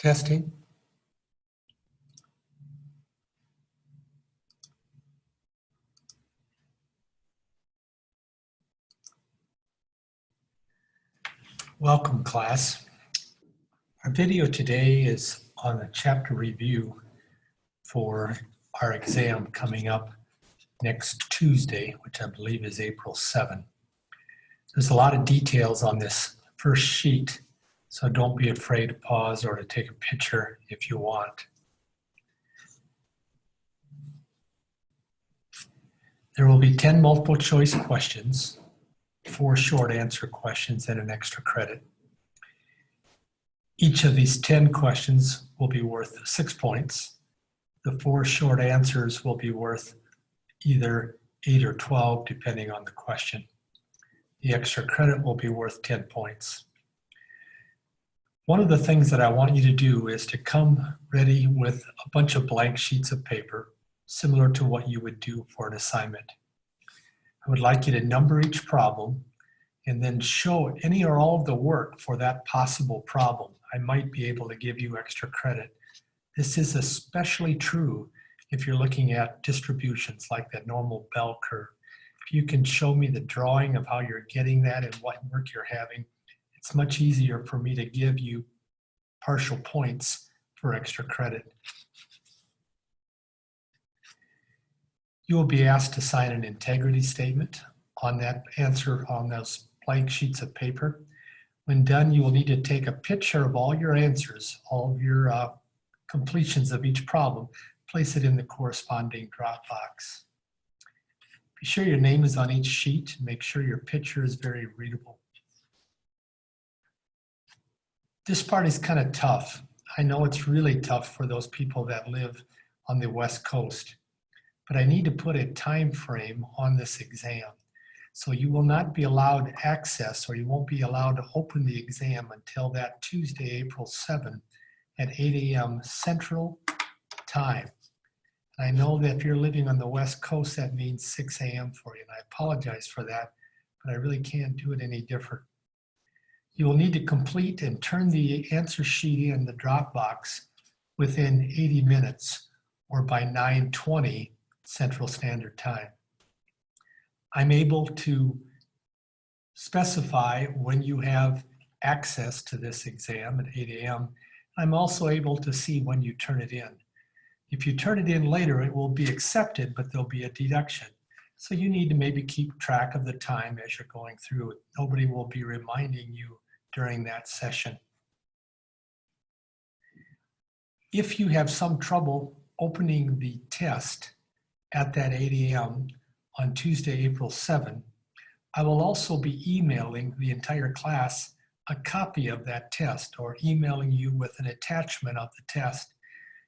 Testing. Welcome, class. Our video today is on the chapter review for our exam coming up next Tuesday, which I believe is April 7. There's a lot of details on this first sheet, so don't be afraid to pause or to take a picture if you want. There will be 10 multiple choice questions, 4 short answer questions, and an extra credit. Each of these 10 questions will be worth 6 points. The 4 short answers will be worth either 8 or 12, depending on the question. The extra credit will be worth 10 points. One of the things that I want you to do is to come ready with a bunch of blank sheets of paper, similar to what you would do for an assignment. I would like you to number each problem and then show any or all of the work for that possible problem. I might be able to give you extra credit. This is especially true if you're looking at distributions like that normal bell curve. If you can show me the drawing of how you're getting that and what work you're having, it's much easier for me to give you partial points for extra credit. You will be asked to sign an integrity statement on that answer on those blank sheets of paper. When done, you will need to take a picture of all your answers, all of your completions of each problem, place it in the corresponding drop box. Be sure your name is on each sheet. Make sure your picture is very readable. This part is kind of tough. I know it's really tough for those people that live on the West Coast, but I need to put a time frame on this exam. So you will not be allowed access, or you won't be allowed to open the exam until that Tuesday, April 7 at 8 a.m. Central Time. And I know that if you're living on the West Coast, that means 6 a.m. for you, and I apologize for that, but I really can't do it any different. You will need to complete and turn the answer sheet in the Dropbox within 80 minutes or by 9:20 Central Standard Time. I'm able to specify when you have access to this exam at 8 a.m. I'm also able to see when you turn it in. If you turn it in later, it will be accepted, but there'll be a deduction. So you need to maybe keep track of the time as you're going through it. Nobody will be reminding you during that session. If you have some trouble opening the test at that 8 a.m. on Tuesday, April 7, I will also be emailing the entire class a copy of that test, or emailing you with an attachment of the test.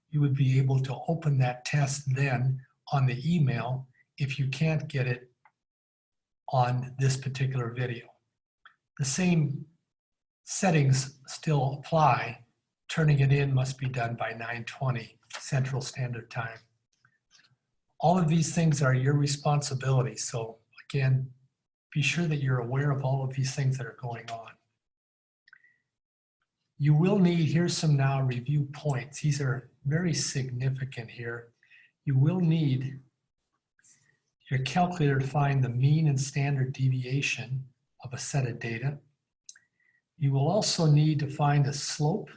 You would be able to open that test then on the email if you can't get it on this particular video. The same settings still apply. Turning it in must be done by 9:20 Central Standard Time. All of these things are your responsibility. So again, be sure that you're aware of all of these things that are going on. You will need, here's some now review points. These are very significant here. You will need your calculator to find the mean and standard deviation of a set of data. You will also need to find a slope,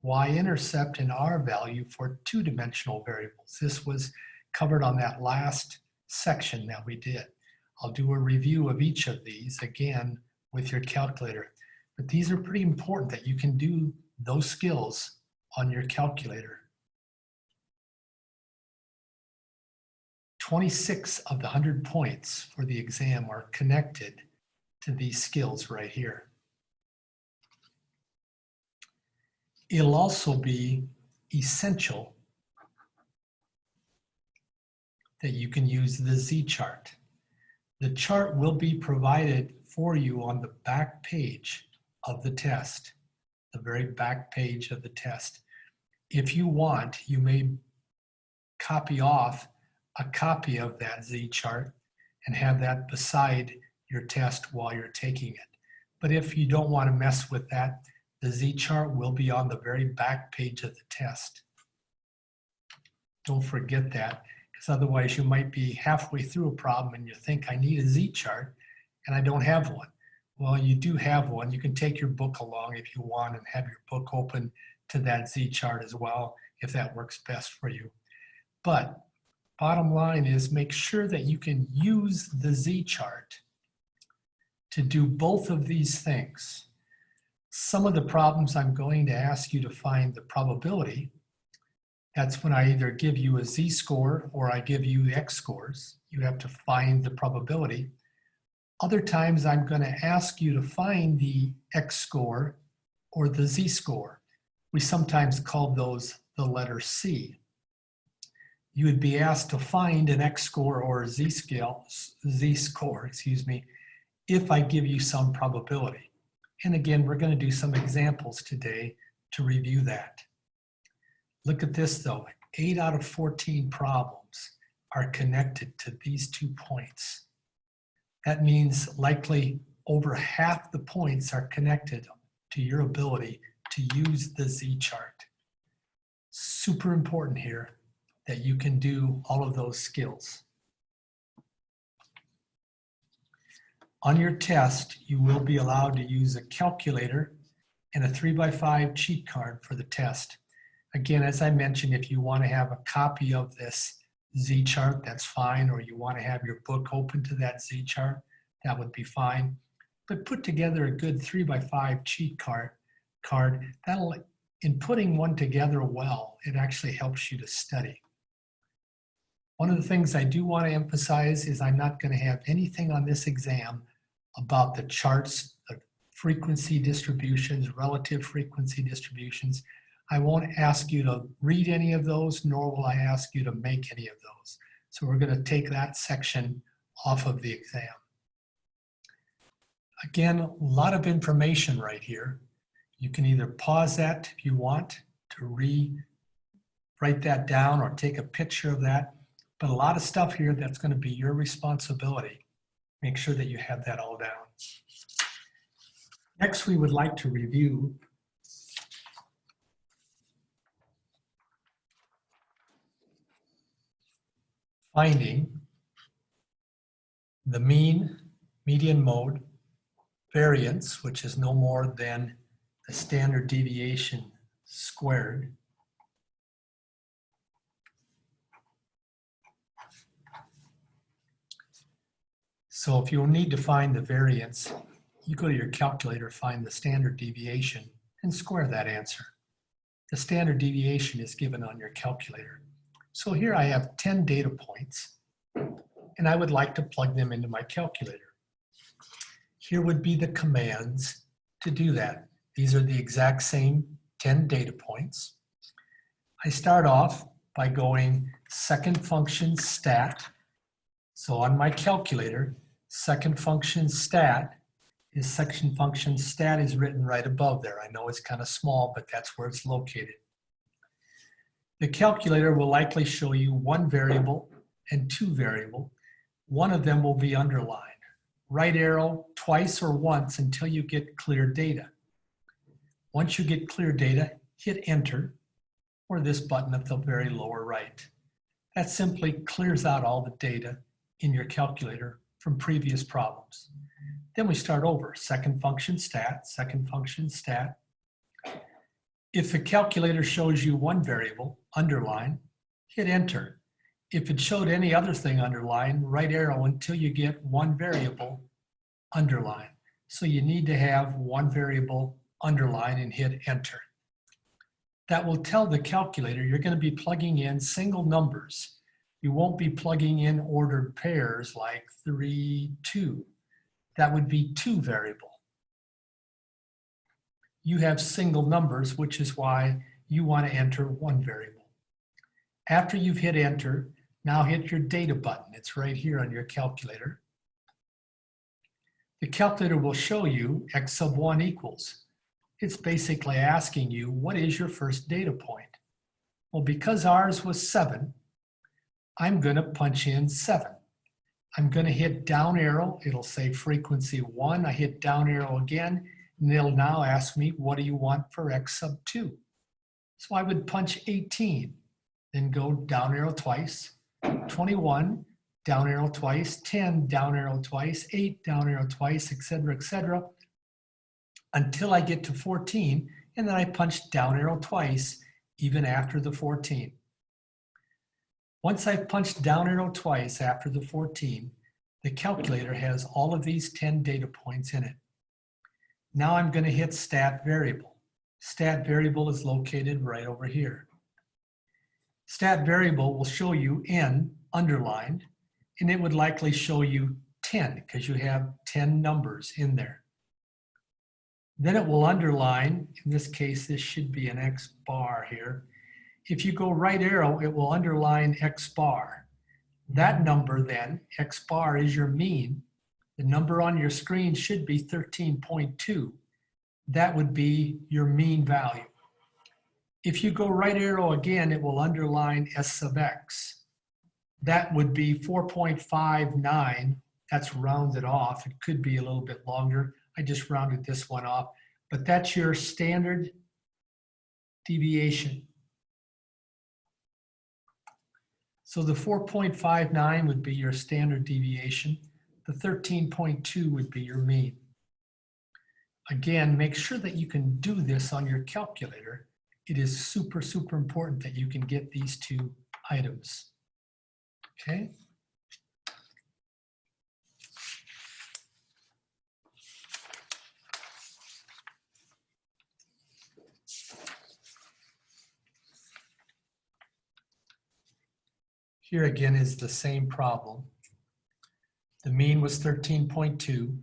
y-intercept, and r-value for two-dimensional variables. This was covered on that last section that we did. I'll do a review of each of these again with your calculator. But these are pretty important that you can do those skills on your calculator. 26 of the 100 points for the exam are connected to these skills right here. It'll also be essential that you can use the Z-chart. The chart will be provided for you on the back page of the test, the very back page of the test. If you want, you may copy off a copy of that Z-chart and have that beside your test while you're taking it. But if you don't want to mess with that, The Z-chart will be on the very back page of the test. Don't forget that, because otherwise you might be halfway through a problem and you think, I need a Z-chart and I don't have one. Well, you do have one. You can take your book along if you want and have your book open to that Z-chart as well, if that works best for you. But bottom line is, make sure that you can use the Z-chart to do both of these things. Some of the problems I'm going to ask you to find the probability. That's when I either give you a Z-score or I give you X scores. You have to find the probability. Other times I'm going to ask you to find the X score or the Z score. We sometimes call those the letter C. You would be asked to find an X score or a Z score, if I give you some probability. And again, we're going to do some examples today to review that. Look at this though, 8 out of 14 problems are connected to these 2 points. That means likely over half the points are connected to your ability to use the Z-chart. Super important here that you can do all of those skills. On your test, you will be allowed to use a calculator and a 3x5 cheat card for the test. Again, as I mentioned, if you want to have a copy of this Z-chart, that's fine, or you want to have your book open to that Z-chart, that would be fine. But put together a good 3x5 cheat card. That'll, in putting one together well, it actually helps you to study. One of the things I do want to emphasize is I'm not going to have anything on this exam about the charts, the frequency distributions, relative frequency distributions. I won't ask you to read any of those, nor will I ask you to make any of those. So we're going to take that section off of the exam. Again, a lot of information right here. You can either pause that if you want to write that down or take a picture of that. But a lot of stuff here that's going to be your responsibility. Make sure that you have that all down. Next, we would like to review finding the mean, median mode, variance, which is no more than the standard deviation squared, so if you'll need to find the variance, you go to your calculator, find the standard deviation, and square that answer. The standard deviation is given on your calculator. So here I have 10 data points, and I would like to plug them into my calculator. Here would be the commands to do that. These are the exact same 10 data points. I start off by going second function stat. So on my calculator, second function stat is section function stat is written right above there. I know it's kind of small, but that's where it's located. The calculator will likely show you one variable and two variable. One of them will be underlined. Right arrow twice or once until you get clear data. Once you get clear data, hit enter or this button at the very lower right. That simply clears out all the data in your calculator from previous problems. Then we start over, second function stat, second function stat. If the calculator shows you one variable, underline, hit enter. If it showed any other thing, underline, right arrow until you get one variable, underline. So you need to have one variable, underline, and hit enter. That will tell the calculator you're going to be plugging in single numbers. You won't be plugging in ordered pairs like 3, 2. That would be two variable. You have single numbers, which is why you want to enter one variable. After you've hit enter, now hit your data button. It's right here on your calculator. The calculator will show you x sub 1 equals. It's basically asking you, what is your first data point? Well, because ours was 7, I'm going to punch in 7. I'm going to hit down arrow. It'll say frequency 1. I hit down arrow again, And they'll now ask me, what do you want for x sub 2? So I would punch 18, then go down arrow twice, 21, down arrow twice, 10, down arrow twice, 8, down arrow twice, etc., until I get to 14, and then I punch down arrow twice, even after the 14. Once I've punched down arrow twice after the 14, the calculator has all of these 10 data points in it. Now I'm going to hit stat variable. Stat variable is located right over here. Stat variable will show you n underlined, and it would likely show you 10 because you have 10 numbers in there. Then it will underline, in this case, this should be an X bar here. If you go right arrow, it will underline X bar. That number then, X bar, is your mean. The number on your screen should be 13.2. That would be your mean value. If you go right arrow again, it will underline S sub X. That would be 4.59. That's rounded off. It could be a little bit longer. I just rounded this one off, but that's your standard deviation. So the 4.59 would be your standard deviation. The 13.2 would be your mean. Again, make sure that you can do this on your calculator. It is super, super important that you can get these two items. Okay? Here again is the same problem. The mean was 13.2.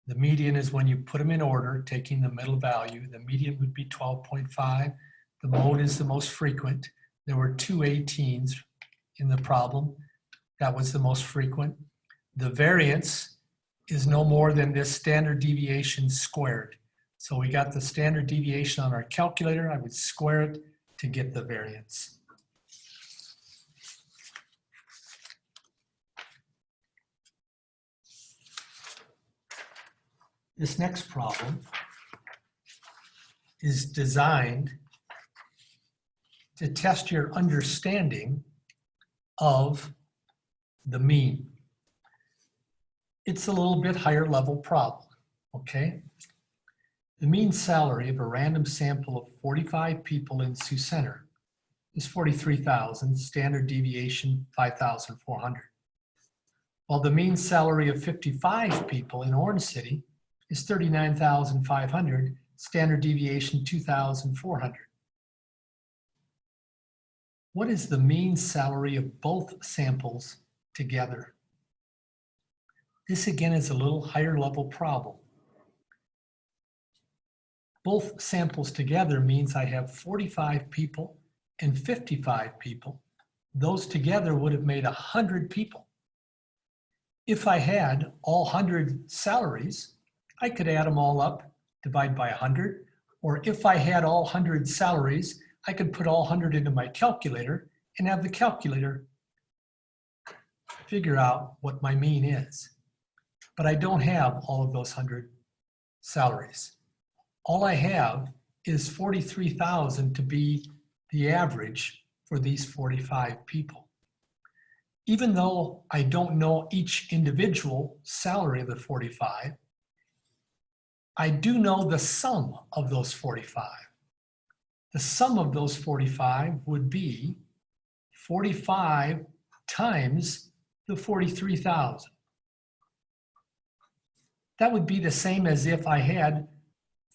The median is when you put them in order, taking the middle value. The median would be 12.5. The mode is the most frequent. There were 2 18s in the problem. That was the most frequent. The variance is no more than this standard deviation squared. So we got the standard deviation on our calculator. I would square it to get the variance. This next problem is designed to test your understanding of the mean. It's a little bit higher level problem, okay? The mean salary of a random sample of 45 people in Sioux Center is 43,000, standard deviation 5,400. While the mean salary of 55 people in Orange City is 39,500, standard deviation 2,400. What is the mean salary of both samples together? This again is a little higher level problem. Both samples together means I have 45 people and 55 people. Those together would have made 100 people. If I had all 100 salaries, I could add them all up, divide by 100, or if I had all 100 salaries, I could put all 100 into my calculator and have the calculator figure out what my mean is. But I don't have all of those 100 salaries. All I have is 43,000 to be the average for these 45 people. Even though I don't know each individual salary of the 45, I do know the sum of those 45. The sum of those 45 would be 45 times the 43,000. That would be the same as if I had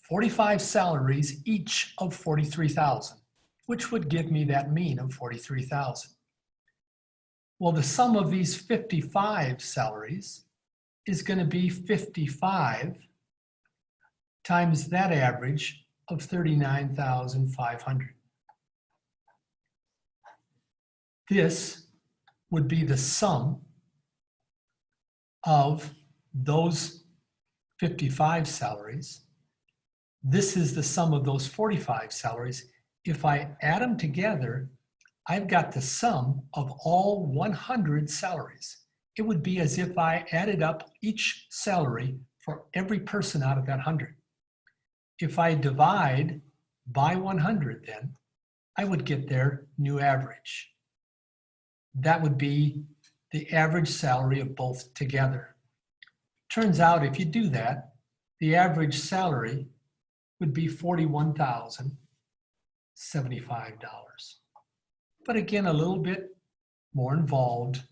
45 salaries, each of 43,000, which would give me that mean of 43,000. Well, the sum of these 55 salaries is going to be 55 times that average of 39,500. This would be the sum of those 55 salaries. This is the sum of those 45 salaries. If I add them together, I've got the sum of all 100 salaries. It would be as if I added up each salary for every person out of that 100. If I divide by 100 then, I would get their new average. That would be the average salary of both together. Turns out if you do that, the average salary would be $41,075. But again, a little bit more involved,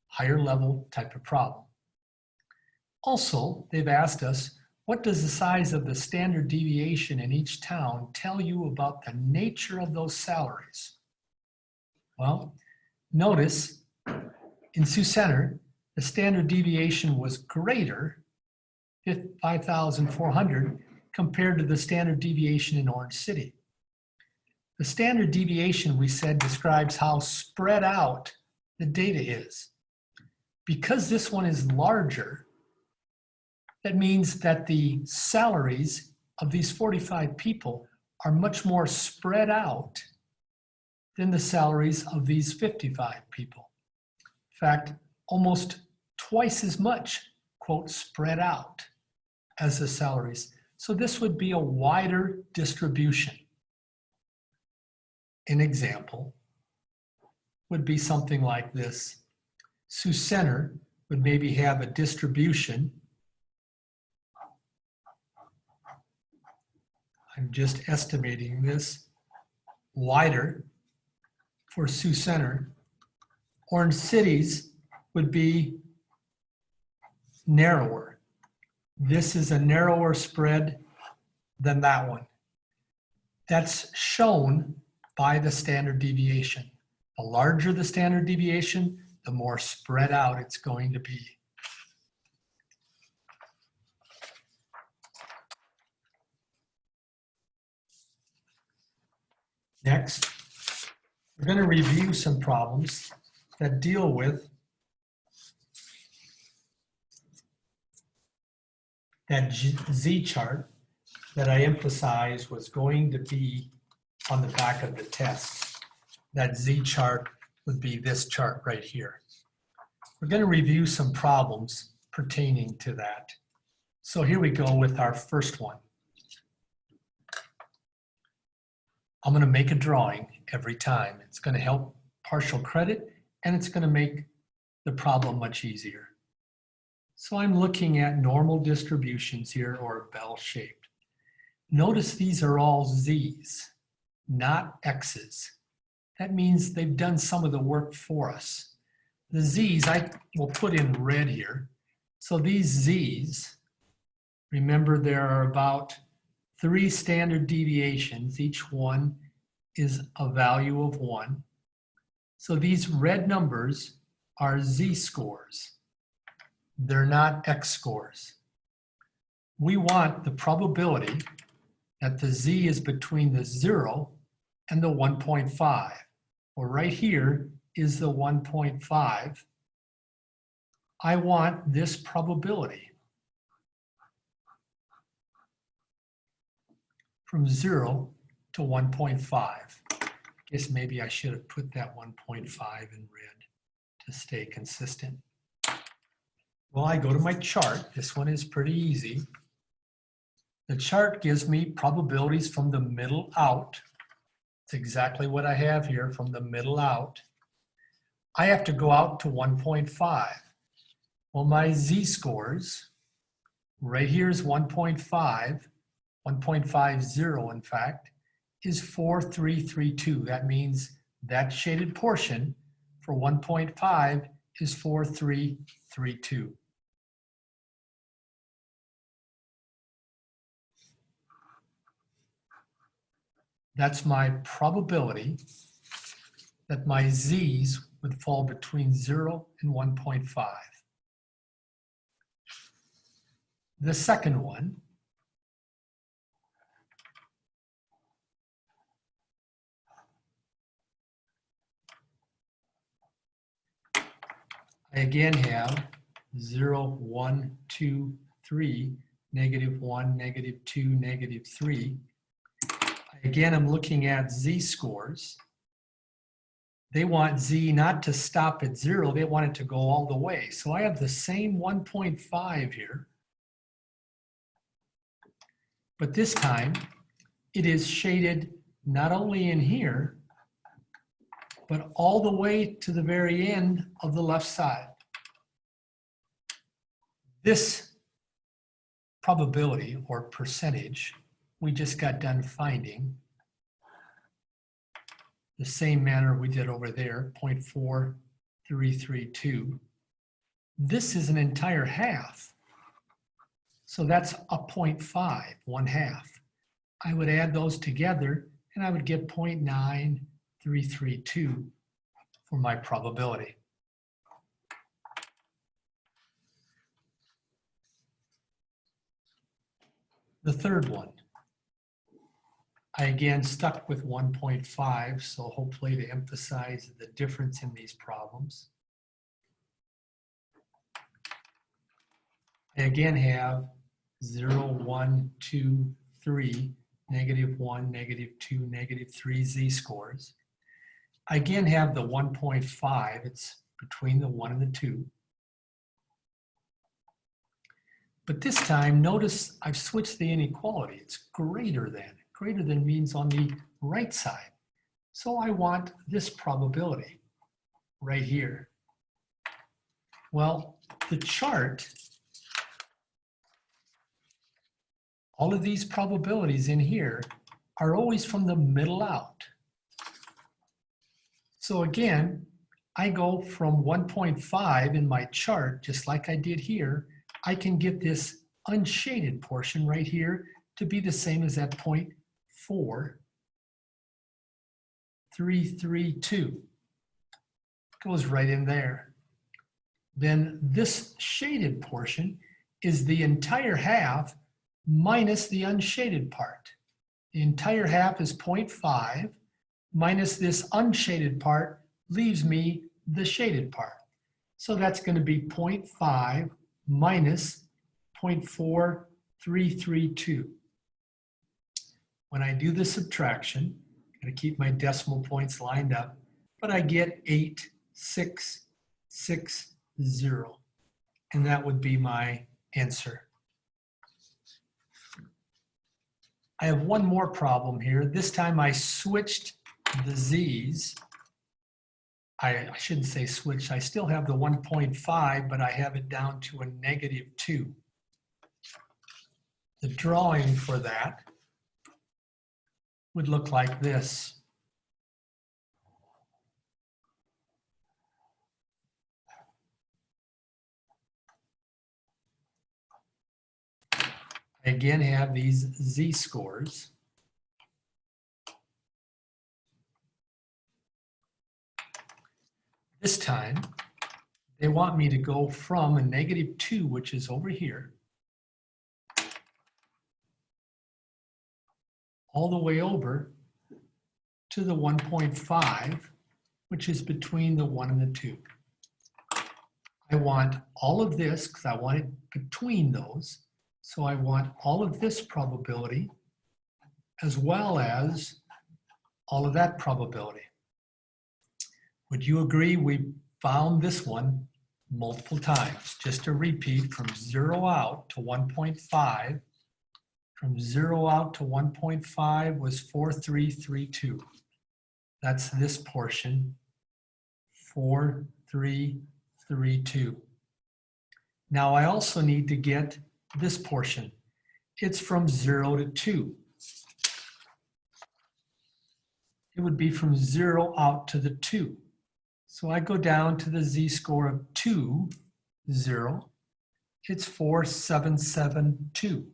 higher level type of problem. Also, they've asked us, what does the size of the standard deviation in each town tell you about the nature of those salaries? Well, notice in Sioux Center, the standard deviation was greater, 5,400, compared to the standard deviation in Orange City. The standard deviation, we said, describes how spread out the data is. Because this one is larger, that means that the salaries of these 45 people are much more spread out than the salaries of these 55 people. In fact, almost twice as much, quote, spread out as the salaries. So this would be a wider distribution. An example would be something like this. Sioux Center would maybe have a distribution. I'm just estimating this, wider for Sioux Center. Orange Cities would be narrower. This is a narrower spread than that one. That's shown by the standard deviation. The larger the standard deviation, the more spread out it's going to be. Next, we're going to review some problems that deal with that Z chart that I emphasized was going to be on the back of the test. That Z chart would be this chart right here. We're going to review some problems pertaining to that. So here we go with our first one. I'm going to make a drawing every time. It's going to help partial credit, and it's going to make the problem much easier. So I'm looking at normal distributions here, or bell-shaped. Notice these are all Z's, not X's. That means they've done some of the work for us. The Z's I will put in red here. So these Z's, remember there are about 3 standard deviations. Each one is a value of 1. So these red numbers are Z-scores. They're not X-scores. We want the probability that the Z is between the 0 and the 1.5. Well, right here is the 1.5. I want this probability from 0 to 1.5. I guess maybe I should have put that 1.5 in red to stay consistent. Well, I go to my chart. This one is pretty easy. The chart gives me probabilities from the middle out. It's exactly what I have here, from the middle out. I have to go out to 1.5. Well, my Z-scores, right here is 1.5. 1.50 in fact, is 4332. That means that shaded portion for 1.5 is 4332. That's my probability that my Z's would fall between 0 and 1.5. The second one, I again have 0, 1, 2, 3, -1, -2, -3. Again, I'm looking at Z-scores. They want Z not to stop at 0, they want it to go all the way. So I have the same 1.5 here, But this time, it is shaded not only in here, but all the way to the very end of the left side. This probability or percentage we just got done finding the same manner we did over there, 0.4332. This is an entire half. So that's a 0.5, 1/2. I would add those together and I would get 0.9332 for my probability. The third one, I again stuck with 1.5, so hopefully to emphasize the difference in these problems. I again have 0, 1, 2, 3, -1, -2, -3 z-scores. I again have the 1.5, it's between the 1 and the 2. But this time, notice I've switched the inequality. It's greater than. Greater than means on the right side. So I want this probability right here. Well, the chart, all of these probabilities in here are always from the middle out. So again, I go from 1.5 in my chart, just like I did here. I can get this unshaded portion right here to be the same as that 0.4332. Goes right in there. Then this shaded portion is the entire half minus the unshaded part. The entire half is 0.5 minus this unshaded part leaves me the shaded part. So that's going to be 0.5 minus 0.4332. When I do the subtraction, I'm going to keep my decimal points lined up, but I get 8660, and that would be my answer. I have one more problem here. This time I switched the z's. I shouldn't say switch, I still have the 1.5, but I have it down to a -2. The drawing for that would look like this. I again have these z-scores. This time, they want me to go from a -2, which is over here, all the way over to the 1.5, which is between the 1 and the 2. I want all of this, because I want it between those, so I want all of this probability as well as all of that probability. Would you agree we found this one multiple times? Just to repeat, from 0 out to 1.5, from 0 out to 1.5 was 4332. That's this portion, 4332. Now I also need to get this portion. It's from 0 to 2. It would be from 0 out to the 2. So I go down to the z-score of 2, 0. It's 4772.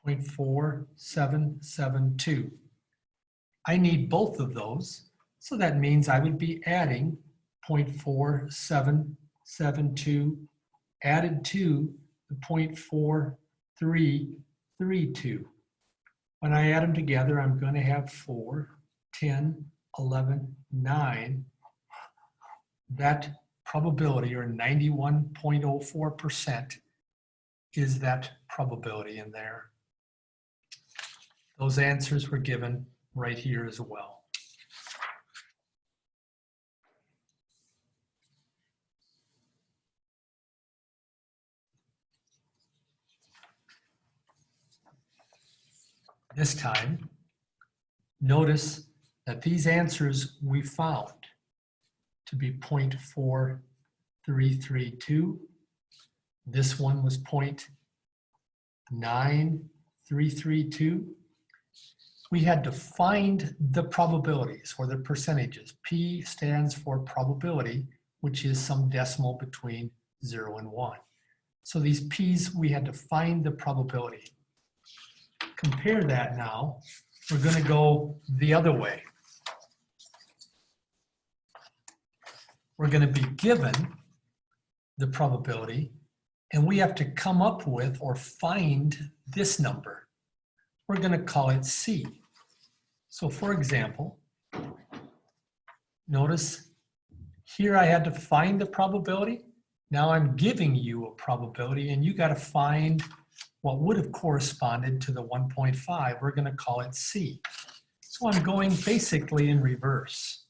0.4772. I need both of those, so that means I would be adding 0.4772 added to the 0.4332. When I add them together, I'm going to have 4, 10, 11, 9. That probability, or 91.04%, is that probability in there. Those answers were given right here as well. This time, notice that these answers we found to be 0.4332. This one was 0.9332. We had to find the probabilities or the percentages. P stands for probability, which is some decimal between 0 and 1. So these P's, we had to find the probability. Compare that now. We're going to go the other way. We're going to be given the probability, and we have to come up with or find this number. We're going to call it C. So for example, notice here I had to find the probability. Now I'm giving you a probability, and you got to find what would have corresponded to the 1.5. We're going to call it C. So I'm going basically in reverse.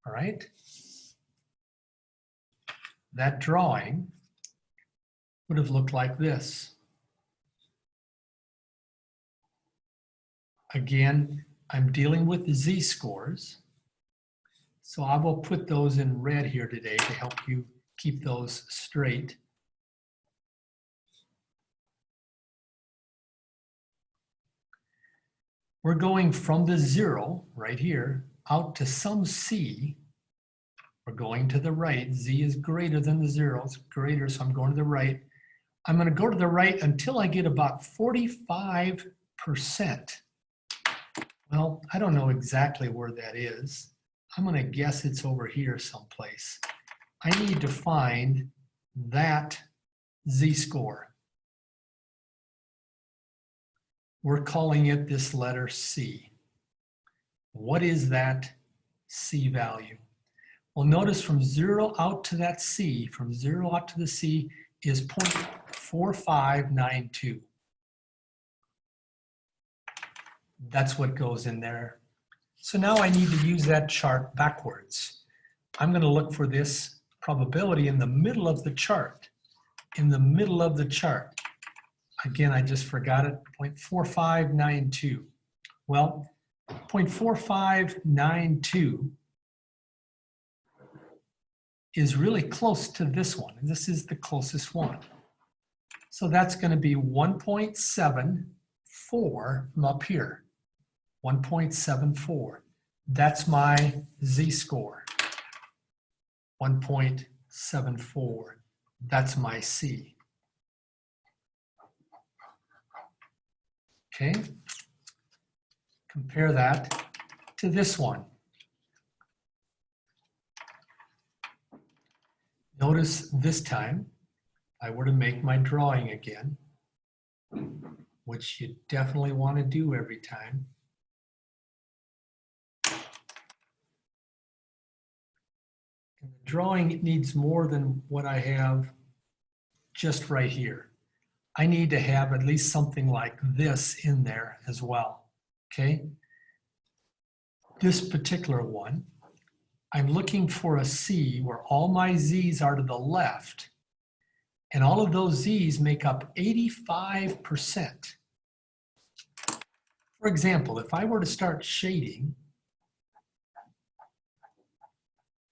All right? That drawing would have looked like this. Again, I'm dealing with z-scores. So I will put those in red here today to help you keep those straight. We're going from the 0 right here out to some c. We're going to the right. Z is greater than the 0. It's greater, so I'm going to the right. I'm going to go to the right until I get about 45%. Well, I don't know exactly where that is. I'm going to guess it's over here someplace. I need to find that z-score. We're calling it this letter C. What is that C value? Well, notice from 0 out to that C, from 0 out to the C is 0.4592. That's what goes in there. So now I need to use that chart backwards. I'm going to look for this probability in the middle of the chart. In the middle of the chart. Again, I just forgot it, 0.4592. Well, 0.4592 is really close to this one. And this is the closest one. So that's going to be 1.74 from up here. 1.74. That's my z-score. 1.74. That's my C. Okay. Compare that to this one. Notice this time, I were to make my drawing again, which you definitely want to do every time. And the drawing needs more than what I have just right here. I need to have at least something like this in there as well, okay? This particular one, I'm looking for a C where all my Z's are to the left, and all of those Z's make up 85%. For example, if I were to start shading,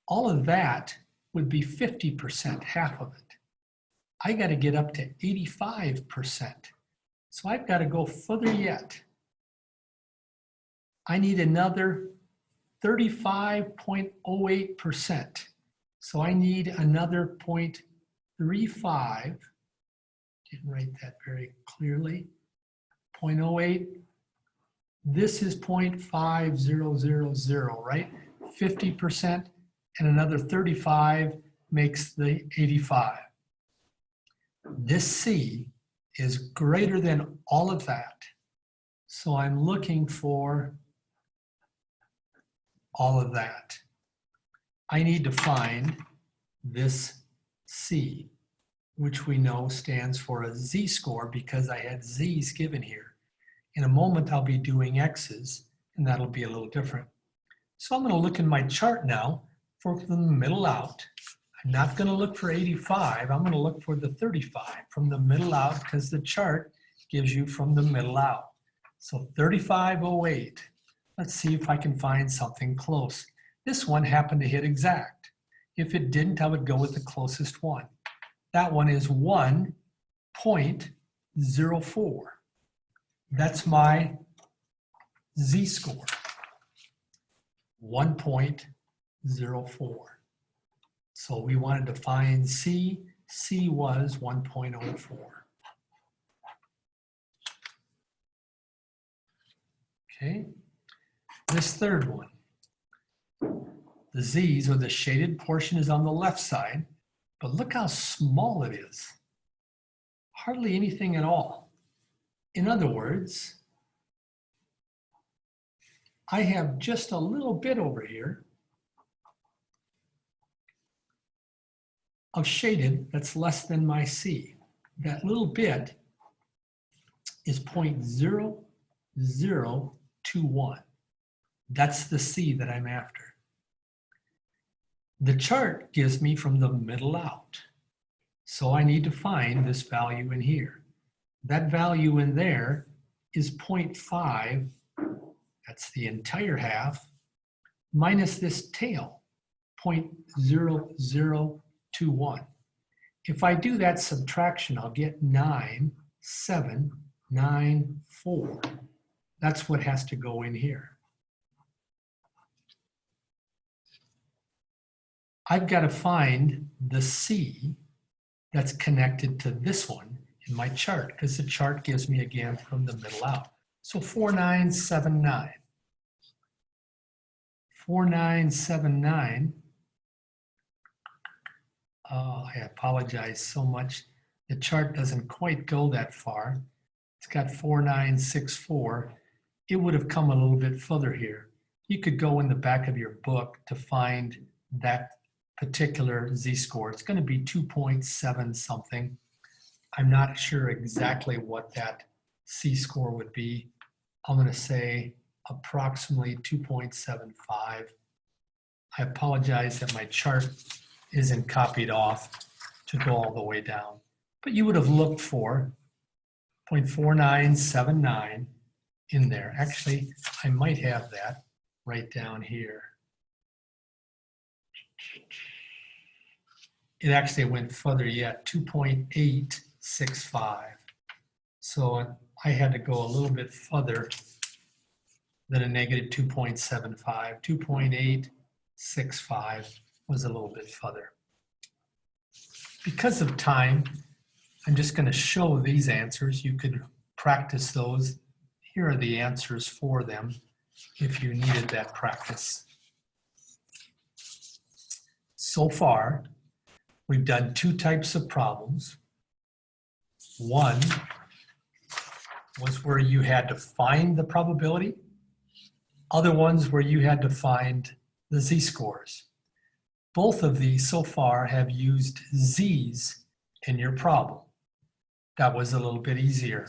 all of that would be 50%, half of it. I got to get up to 85%. So I've got to go further yet. I need another 35.08%. So I need another 0.35. Didn't write that very clearly. 0.08. This is 0.5000, right? 50% and another 35 makes the 85. This C is greater than all of that. So I'm looking for all of that. I need to find this C, which we know stands for a z-score because I had Z's given here. In a moment, I'll be doing X's, and that'll be a little different. So I'm going to look in my chart now for the middle out. I'm not going to look for 85. I'm going to look for the 35 from the middle out because the chart gives you from the middle out. So 3508. Let's see if I can find something close. This one happened to hit exact. If it didn't, I would go with the closest one. That one is 1.04. That's my z-score, 1.04. So we wanted to find C. C was 1.04. Okay, this third one. The z's, or the shaded portion, is on the left side, but look how small it is. Hardly anything at all. In other words, I have just a little bit over here of shaded that's less than my C. That little bit is 0.0021. That's the C that I'm after. The chart gives me from the middle out. So I need to find this value in here. That value in there is 0.5, that's the entire half, minus this tail, 0.0021. If I do that subtraction, I'll get 9794. That's what has to go in here. I've got to find the C that's connected to this one in my chart, because the chart gives me, again, from the middle out. So 4979. 4979. Oh, I apologize so much. The chart doesn't quite go that far. It's got 4964. It would have come a little bit further here. You could go in the back of your book to find that particular z-score. It's going to be 2.7 something. I'm not sure exactly what that c-score would be. I'm going to say approximately 2.75. I apologize that my chart isn't copied off to go all the way down. But you would have looked for 0.4979 in there. Actually, I might have that right down here. It actually went further yet, 2.865. So I had to go a little bit further than a negative 2.75. 2.865 was a little bit further. Because of time, I'm just going to show these answers. You could practice those. Here are the answers for them if you needed that practice. So far, we've done two types of problems. One was where you had to find the probability. Other ones where you had to find the z-scores. Both of these so far have used z's in your problem. That was a little bit easier.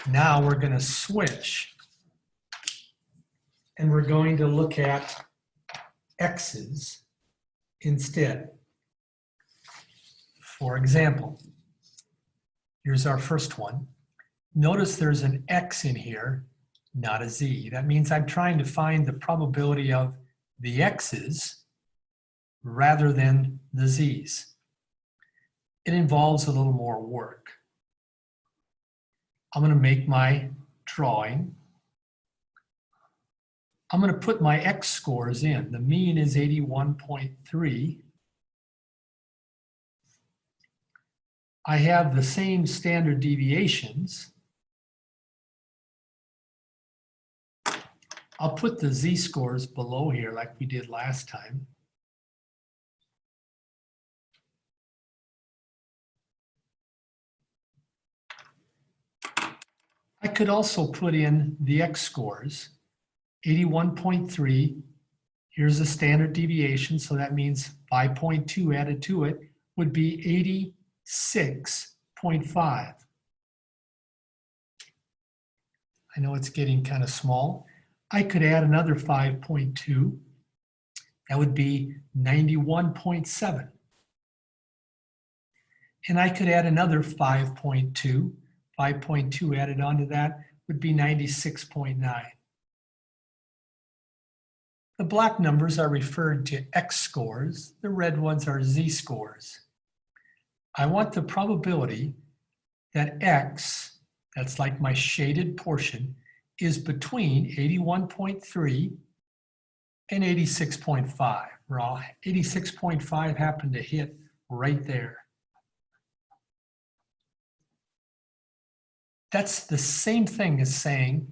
Now we're going to switch and we're going to look at x's instead. For example, here's our first one. Notice there's an x in here, not a z. That means I'm trying to find the probability of the x's rather than the z's. It involves a little more work. I'm going to make my drawing. I'm going to put my x scores in. The mean is 81.3. I have the same standard deviations. I'll put the z-scores below here like we did last time. I could also put in the x-scores, 81.3. Here's the standard deviation, so that means 5.2 added to it would be 86.5. I know it's getting kind of small. I could add another 5.2. That would be 91.7. And I could add another 5.2. 5.2 added onto that would be 96.9. The black numbers are referred to X scores. The red ones are Z scores. I want the probability that X, that's like my shaded portion, is between 81.3 and 86.5. Well, 86.5 happened to hit right there. That's the same thing as saying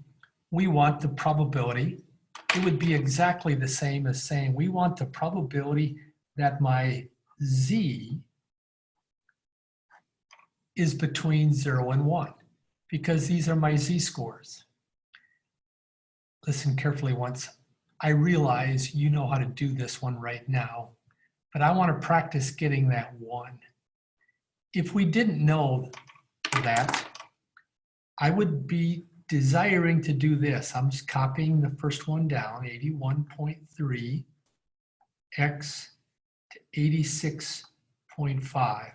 we want the probability. It would be exactly the same as saying we want the probability that my Z is between 0 and 1, because these are my Z scores. Listen carefully once. I realize you know how to do this one right now, but I want to practice getting that 1. If we didn't know that, I would be desiring to do this. I'm just copying the first one down, 81.3 X to 86.5.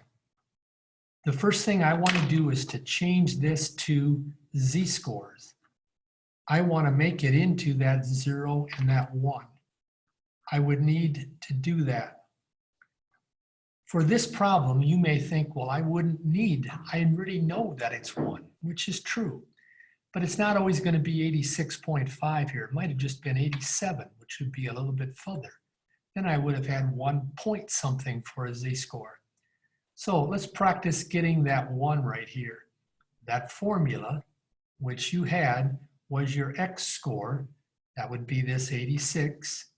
The first thing I want to do is to change this to Z scores. I want to make it into that 0 and that 1. I would need to do that. For this problem, you may think, well, I wouldn't need, I already know that it's 1, which is true. But it's not always going to be 86.5 here. It might have just been 87, which would be a little bit further. Then I would have had 1 point something for a Z score. So let's practice getting that 1 right here. That formula, which you had, was your X score. That would be this 86,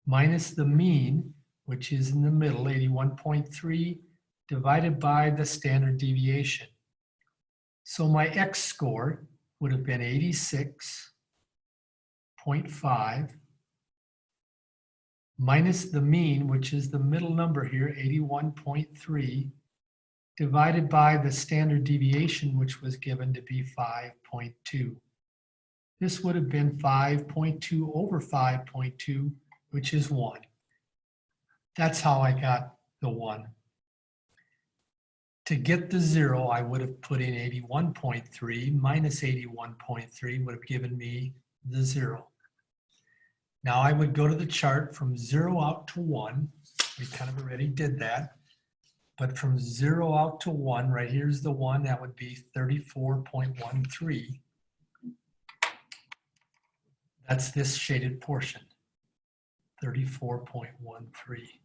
minus the mean, which is in the middle, 81.3, divided by the standard deviation. So my X score would have been 86.5 minus the mean, which is the middle number here, 81.3, divided by the standard deviation, which was given to be 5.2. This would have been 5.2 over 5.2, which is 1. That's how I got the 1. To get the 0, I would have put in 81.3 minus 81.3 would have given me the 0. Now I would go to the chart from 0 out to 1. We kind of already did that. But from 0 out to 1, right here's the 1, that would be 34.13. That's this shaded portion, 34.13.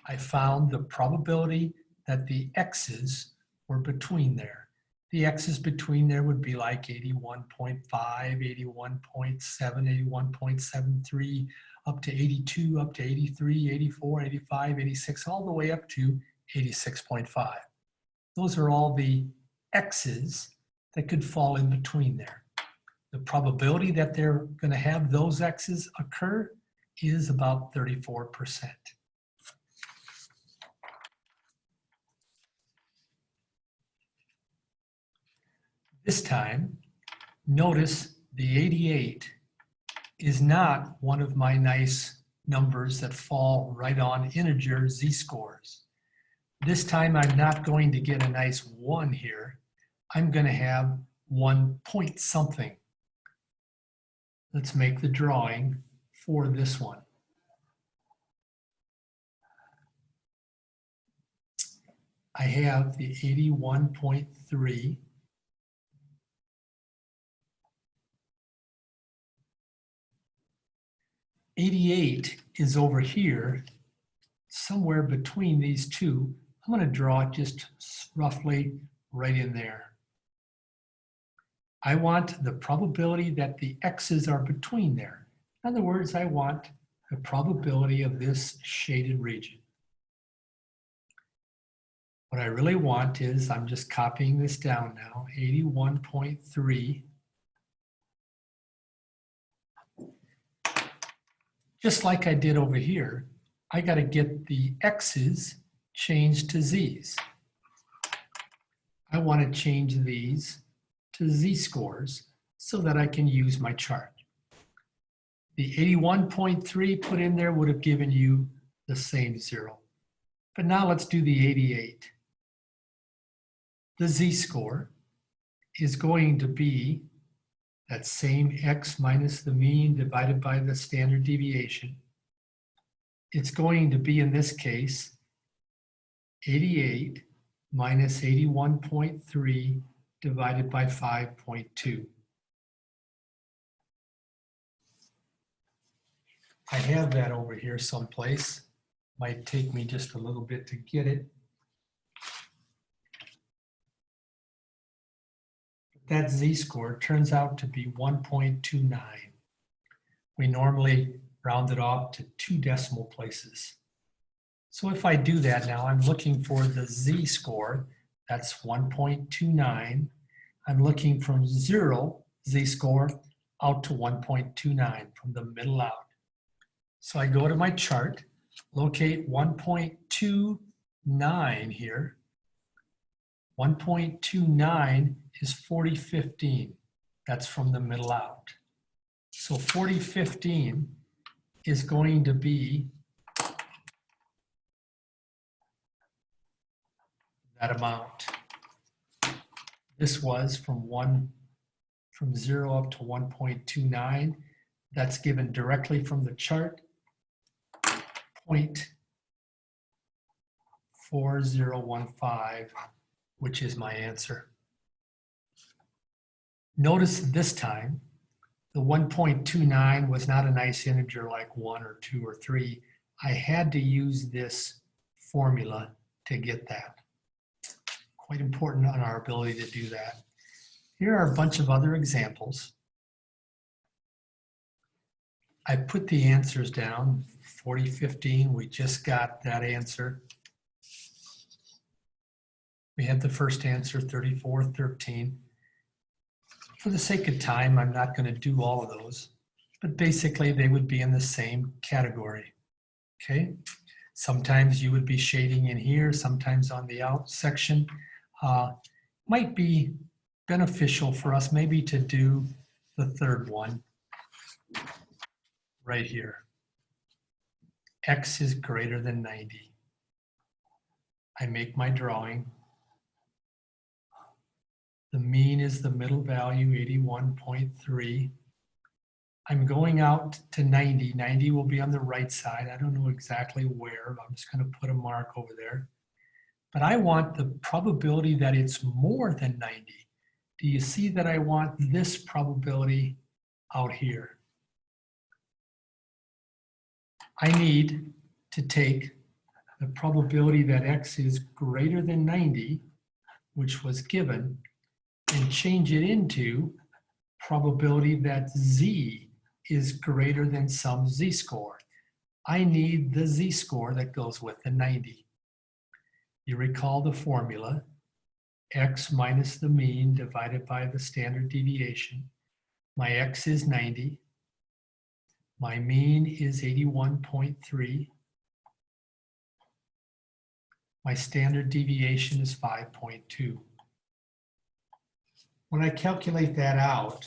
I found the probability that the X's were between there. The X's between there would be like 81.5, 81.7, 81.73, up to 82, up to 83, 84, 85, 86, all the way up to 86.5. Those are all the X's that could fall in between there. The probability that they're going to have those X's occur is about 34%. This time, notice the 88 is not one of my nice numbers that fall right on integer z-scores. This time I'm not going to get a nice 1 here. I'm going to have 1 point something. Let's make the drawing for this one. I have the 81.3. $88 is over here, somewhere between these two. I'm going to draw it just roughly right in there. I want the probability that the X's are between there. In other words, I want the probability of this shaded region. What I really want is, I'm just copying this down now, 81.3. Just like I did over here, I got to get the X's changed to Z's. I want to change these to Z-scores so that I can use my chart. The 81.3 put in there would have given you the same 0. But now let's do the 88. The Z-score is going to be that same x minus the mean divided by the standard deviation. It's going to be, in this case, 88 minus 81.3 divided by 5.2. I have that over here someplace. Might take me just a little bit to get it. That z-score turns out to be 1.29. We normally round it off to 2 decimal places. So if I do that now, I'm looking for the z-score. That's 1.29. I'm looking from 0 z-score out to 1.29, from the middle out. So I go to my chart, locate 1.29 here. 1.29 is 4015. That's from the middle out. So 4015 is going to be that amount. This was from 0 up to 1.29. That's given directly from the chart. 0.4015, which is my answer. Notice this time, the 1.29 was not a nice integer like 1 or 2 or 3. I had to use this formula to get that. Quite important on our ability to do that. Here are a bunch of other examples. I put the answers down. 4015, we just got that answer. We had the first answer, 3413. For the sake of time, I'm not going to do all of those, but basically they would be in the same category. Okay? Sometimes you would be shading in here, sometimes on the out section. Might be beneficial for us maybe to do the third one right here. X is greater than 90. I make my drawing. The mean is the middle value, 81.3. I'm going out to 90. 90 will be on the right side. I don't know exactly where. I'm just going to put a mark over there. But I want the probability that it's more than 90. Do you see that I want this probability out here? I need to take the probability that X is greater than 90, which was given, and change it into probability that Z is greater than some z-score. I need the z-score that goes with the 90. You recall the formula, X minus the mean divided by the standard deviation. My X is 90. My mean is 81.3. My standard deviation is 5.2. When I calculate that out,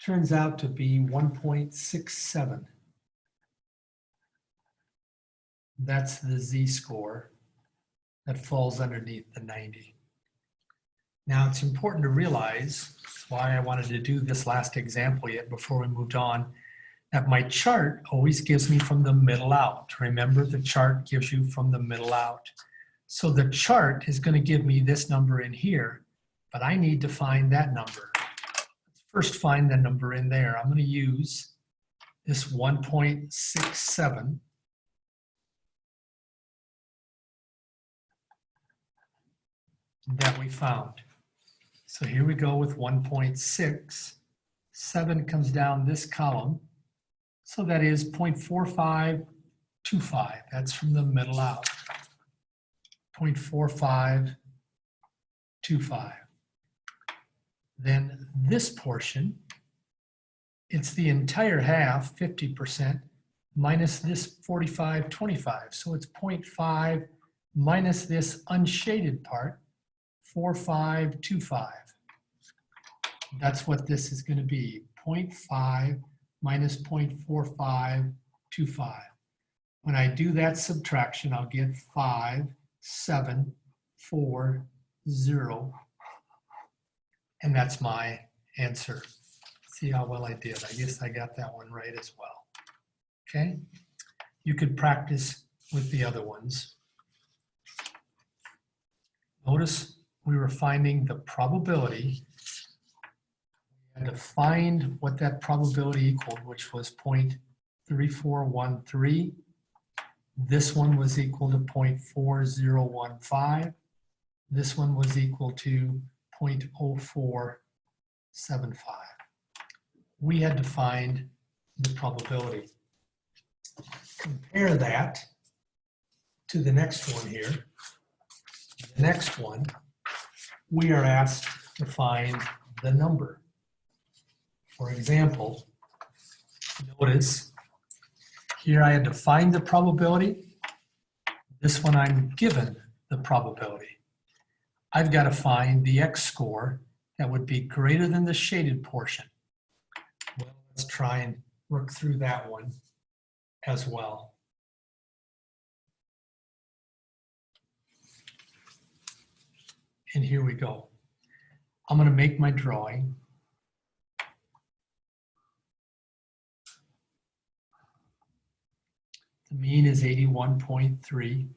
turns out to be 1.67. That's the z-score that falls underneath the 90. Now it's important to realize, that's why I wanted to do this last example yet before we moved on, that my chart always gives me from the middle out. Remember, the chart gives you from the middle out. So the chart is going to give me this number in here, but I need to find that number. Let's first find the number in there. I'm going to use this 1.67. that we found. So here we go with 1.6. 7 comes down this column. So that is 0.4525. That's from the middle out. 0.4525. Then this portion, it's the entire half, 50%, minus this 4525. So it's 0.5 minus this unshaded part, 4525. That's what this is going to be, 0.5 minus 0.4525. When I do that subtraction, I'll get 5, 7, 4, And that's my answer. See how well I did. I guess I got that one right as well. Okay, you could practice with the other ones. Notice we were finding the probability. We had to find what that probability equaled, which was 0.3413. This one was equal to 0.4015. This one was equal to 0.0475. We had to find the probability. Compare that to the next one here. The next one, we are asked to find the number. For example, notice here I had to find the probability. This one I'm given the probability. I've got to find the x-score that would be greater than the shaded portion. Well, let's try and work through that one as well. And here we go. I'm going to make my drawing. The mean is 81.3.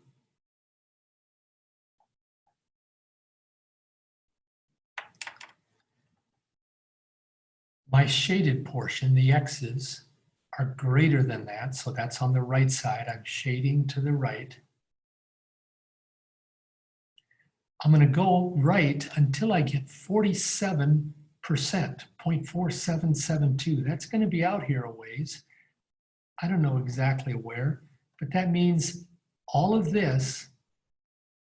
My shaded portion, the x's, are greater than that, so that's on the right side. I'm shading to the right. I'm going to go right until I get 47%, 0.4772. That's going to be out here a ways. I don't know exactly where, but that means all of this,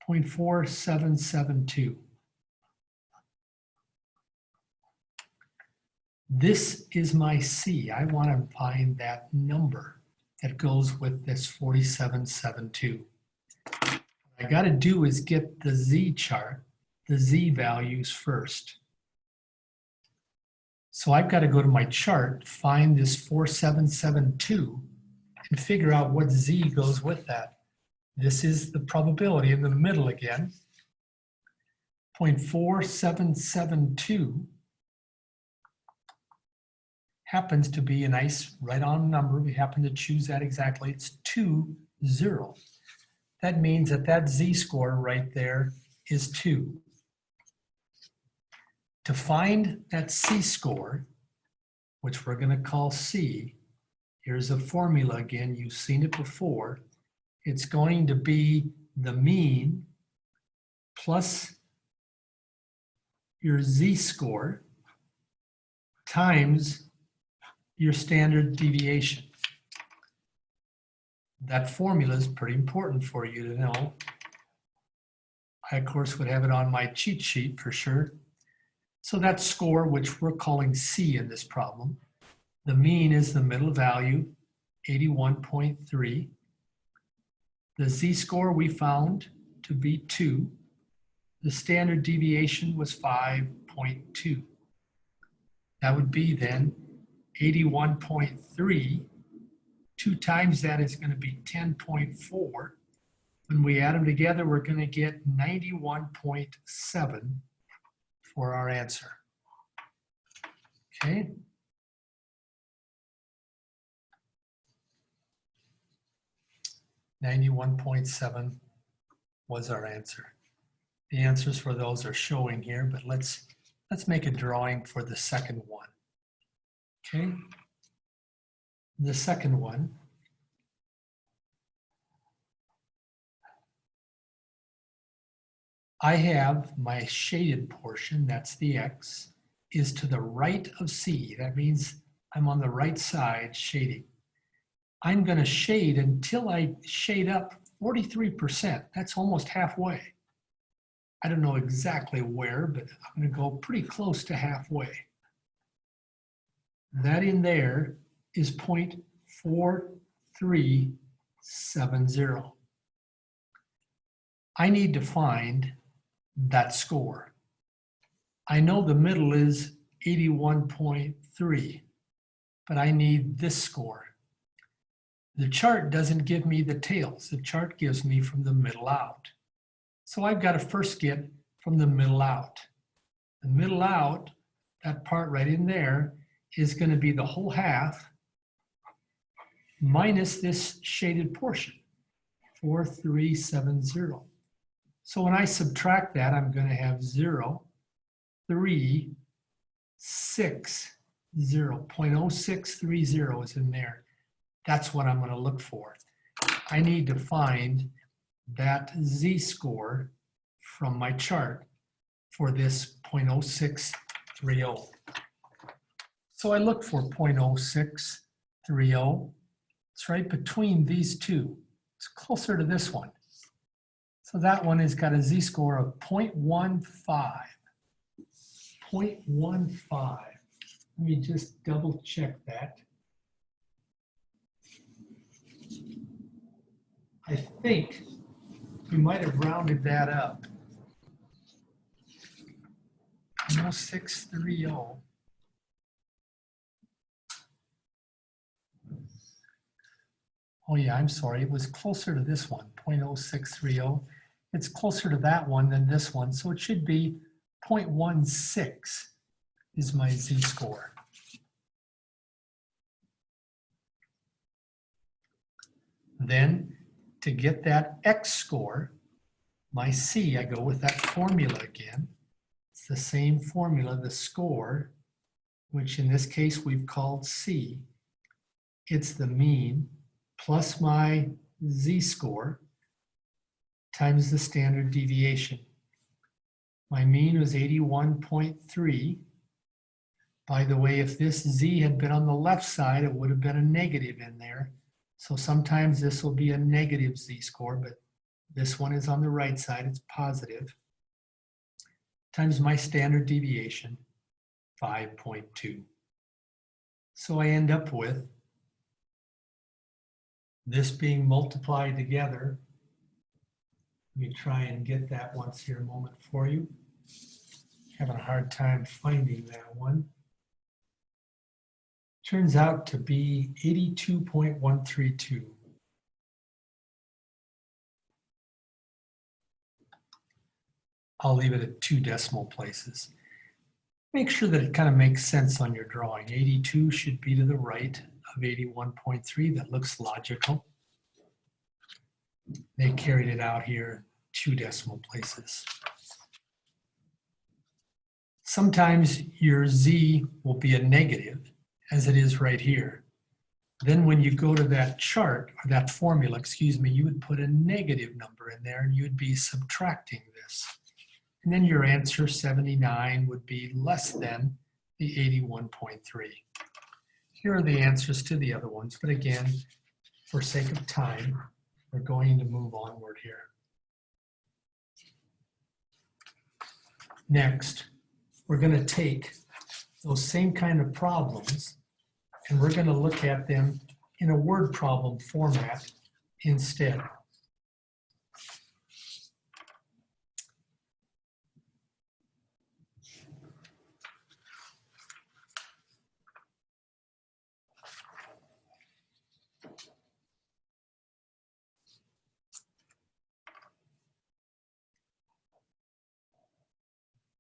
0.4772. This is my C. I want to find that number that goes with this 4772. What I got to do is get the Z chart, the Z values first. So I've got to go to my chart, find this 4772, and figure out what Z goes with that. This is the probability in the middle again. 0.4772 happens to be a nice right-on number. We happen to choose that exactly. It's 20. That means that that Z-score right there is 2. To find that C-score, which we're going to call C, here's a formula again. You've seen it before. It's going to be the mean plus your Z-score times your standard deviation. That formula is pretty important for you to know. I, of course, would have it on my cheat sheet for sure. So that score, which we're calling C in this problem, the mean is the middle value, 81.3. The Z-score we found to be 2. The standard deviation was 5.2. That would be then 81.3. 2 times that is going to be 10.4. When we add them together, we're going to get 91.7 for our answer. Okay. $91.7 was our answer. The answers for those are showing here, but let's make a drawing for the second one. Okay. The second one, I have my shaded portion, that's the X, is to the right of C. That means I'm on the right side shading. I'm going to shade until I shade up 43%. That's almost halfway. I don't know exactly where, but I'm going to go pretty close to halfway. That in there is 0.4370. I need to find that score. I know the middle is 81.3, but I need this score. The chart doesn't give me the tails. The chart gives me from the middle out. So I've got to first get from the middle out. The middle out, that part right in there, is going to be the whole half minus this shaded portion, 4370. So when I subtract that, I'm going to have 0, 3, 6, 0. 0.0630 is in there. That's what I'm going to look for. I need to find that z-score from my chart for this 0.0630. So I look for 0.0630. It's right between these two. It's closer to this one. So that one has got a z-score of 0.15. 0.15. Let me just double check that. I think we might have rounded that up. 0.0630. Oh yeah, I'm sorry, it was closer to this one, 0.0630. It's closer to that one than this one, so it should be 0.16 is my z-score. Then to get that x score, my c, I go with that formula again. It's the same formula, the score, which in this case we've called c. It's the mean plus my z-score times the standard deviation. My mean was 81.3. By the way, if this z had been on the left side, it would have been a negative in there. So sometimes this will be a negative z-score, but this one is on the right side, it's positive. Times my standard deviation, 5.2. So I end up with this being multiplied together. Let me try and get that once here a moment for you. Having a hard time finding that one. Turns out to be 82.132. I'll leave it at 2 decimal places. Make sure that it kind of makes sense on your drawing. 82 should be to the right of 81.3. That looks logical. They carried it out here 2 decimal places. Sometimes your z will be a negative, as it is right here. Then when you go to that chart, or that formula, excuse me, you would put a negative number in there and you'd be subtracting this. And then your answer, 79, would be less than the 81.3. Here are the answers to the other ones, but again, for sake of time, we're going to move onward here. Next, we're going to take those same kind of problems and we're going to look at them in a word problem format instead.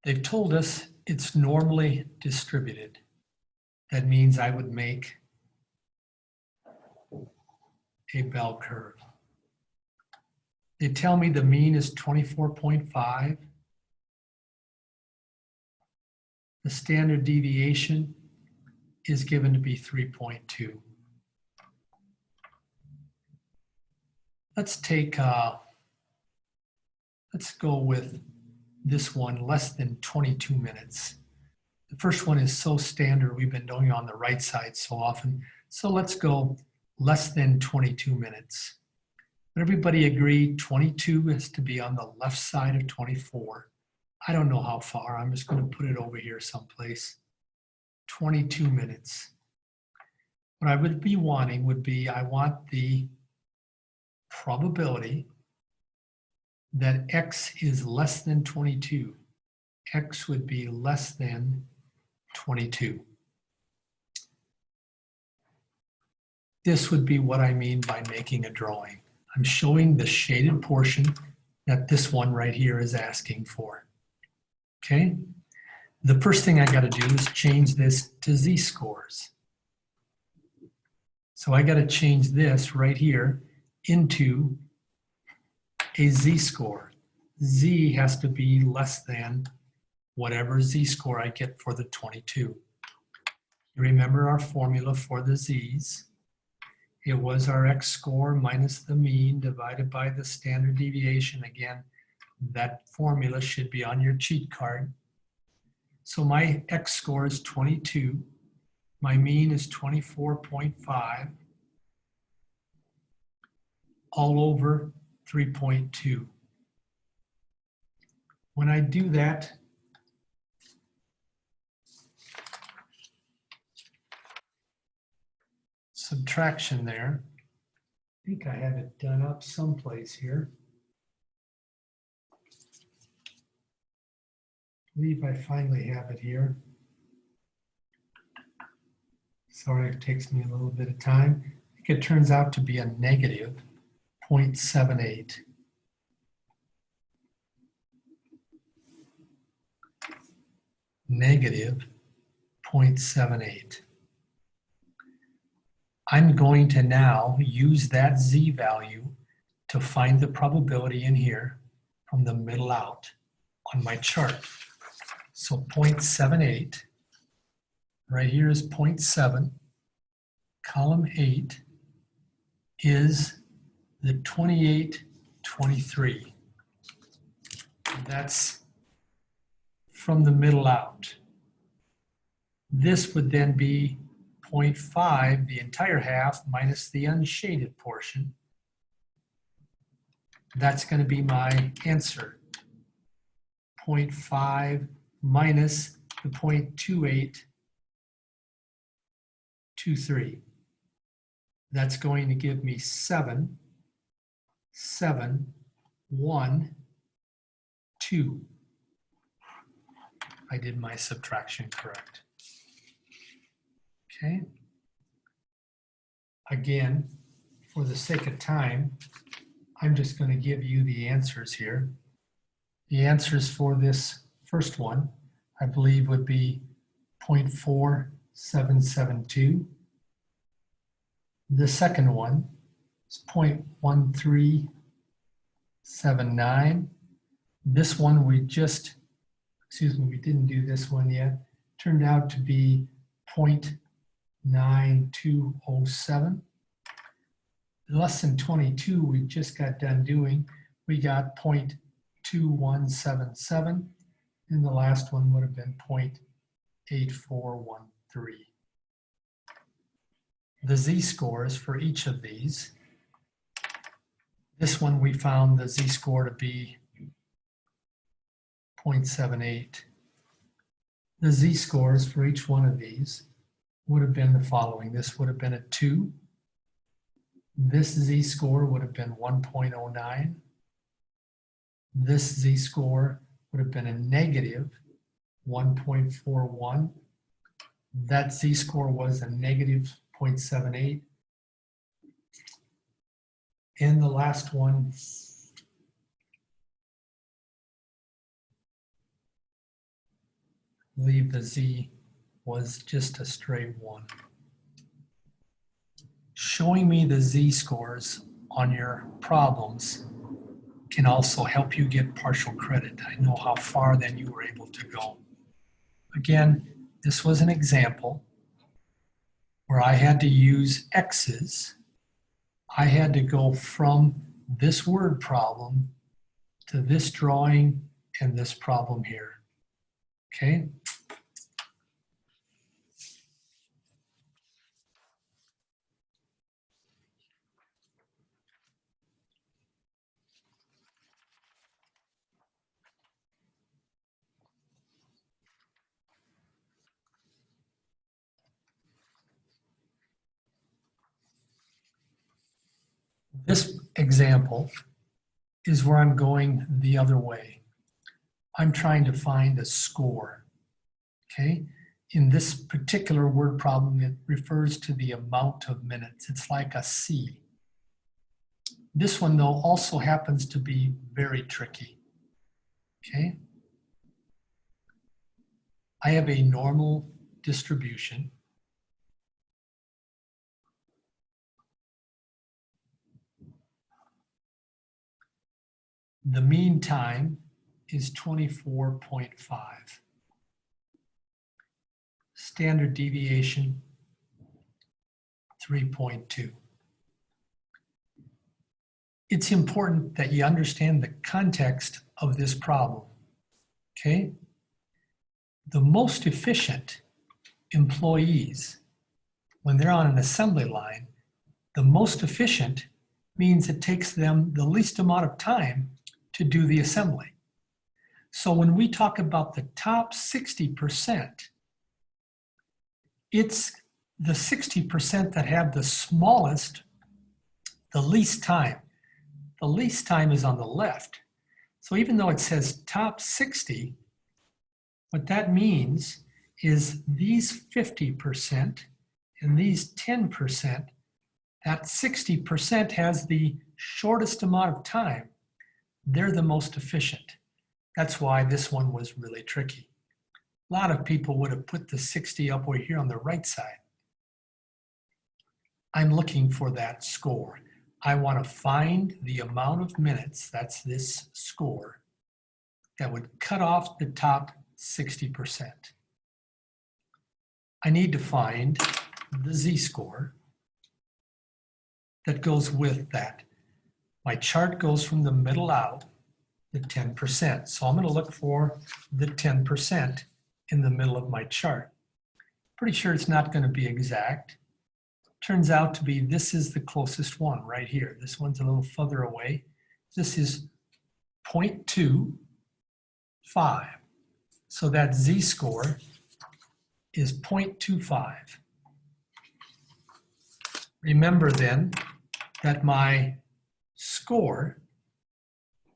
They've told us it's normally distributed. That means I would make a bell curve. They tell me the mean is 24.5. The standard deviation is given to be 3.2. Let's go with this one, less than 22 minutes. The first one is so standard, we've been doing it on the right side so often. So let's go less than 22 minutes. Would everybody agree 22 is to be on the left side of 24? I don't know how far, I'm just going to put it over here someplace. 22 minutes. What I would be wanting would be, I want the probability that x is less than 22. X would be less than 22. This would be what I mean by making a drawing. I'm showing the shaded portion that this one right here is asking for. Okay? The first thing I got to do is change this to z-scores. So I got to change this right here into a z-score. Z has to be less than whatever z-score I get for the 22. You remember our formula for the z's. It was our x-score minus the mean divided by the standard deviation. Again, that formula should be on your cheat card. So my x-score is 22. My mean is 24.5 all over 3.2. When I do that, subtraction there, I think I have it done up someplace here. I believe I finally have it here. Sorry, it takes me a little bit of time. I think it turns out to be a negative 0.78. Negative 0.78. I'm going to now use that z value to find the probability in here from the middle out on my chart. So 0.78, right here is 0.7, column 8 is the 2823. That's from the middle out. This would then be 0.5, the entire half, minus the unshaded portion. That's going to be my answer. 0.5 minus the 0.2823. That's going to give me 7, 7, 1, 2. I did my subtraction correct. Okay. Again, for the sake of time, I'm just going to give you the answers here. The answers for this first one, I believe, would be 0.4772. The second one is 0.1379. This one we didn't do this one yet. Turned out to be 0.9207. Lesson 22 we just got done doing. We got 0.2177, and the last one would have been 0.8413. The z-scores for each of these. This one we found the z-score to be 0.78. The z-scores for each one of these would have been the following. This would have been a 2. This z-score would have been 1.09. This z-score would have been a negative 1.41. That z-score was a negative 0.78. And the last one I believe the z was just a straight 1. Showing me the z-scores on your problems can also help you get partial credit. I know how far then you were able to go. Again, this was an example where I had to use x's. I had to go from this word problem to this drawing and this problem here. Okay? This example is where I'm going the other way. I'm trying to find a score, okay? In this particular word problem, it refers to the amount of minutes. It's like a C. This one, though, also happens to be very tricky, okay? I have a normal distribution. The mean time is 24.5. Standard deviation, 3.2. It's important that you understand the context of this problem, okay? The most efficient employees, when they're on an assembly line, the most efficient means it takes them the least amount of time to do the assembly. So when we talk about the top 60%, it's the 60% that have the smallest, the least time. The least time is on the left. So even though it says top 60, what that means is these 50% and these 10%, that 60% has the shortest amount of time. They're the most efficient. That's why this one was really tricky. A lot of people would have put the 60 up over here on the right side. I'm looking for that score. I want to find the amount of minutes, that's this score, that would cut off the top 60%. I need to find the z-score that goes with that. My chart goes from the middle out, the 10%. So I'm going to look for the 10% in the middle of my chart. Pretty sure it's not going to be exact. Turns out to be this is the closest one right here. This one's a little further away. This is 0.25. So that z-score is 0.25. Remember then that my score,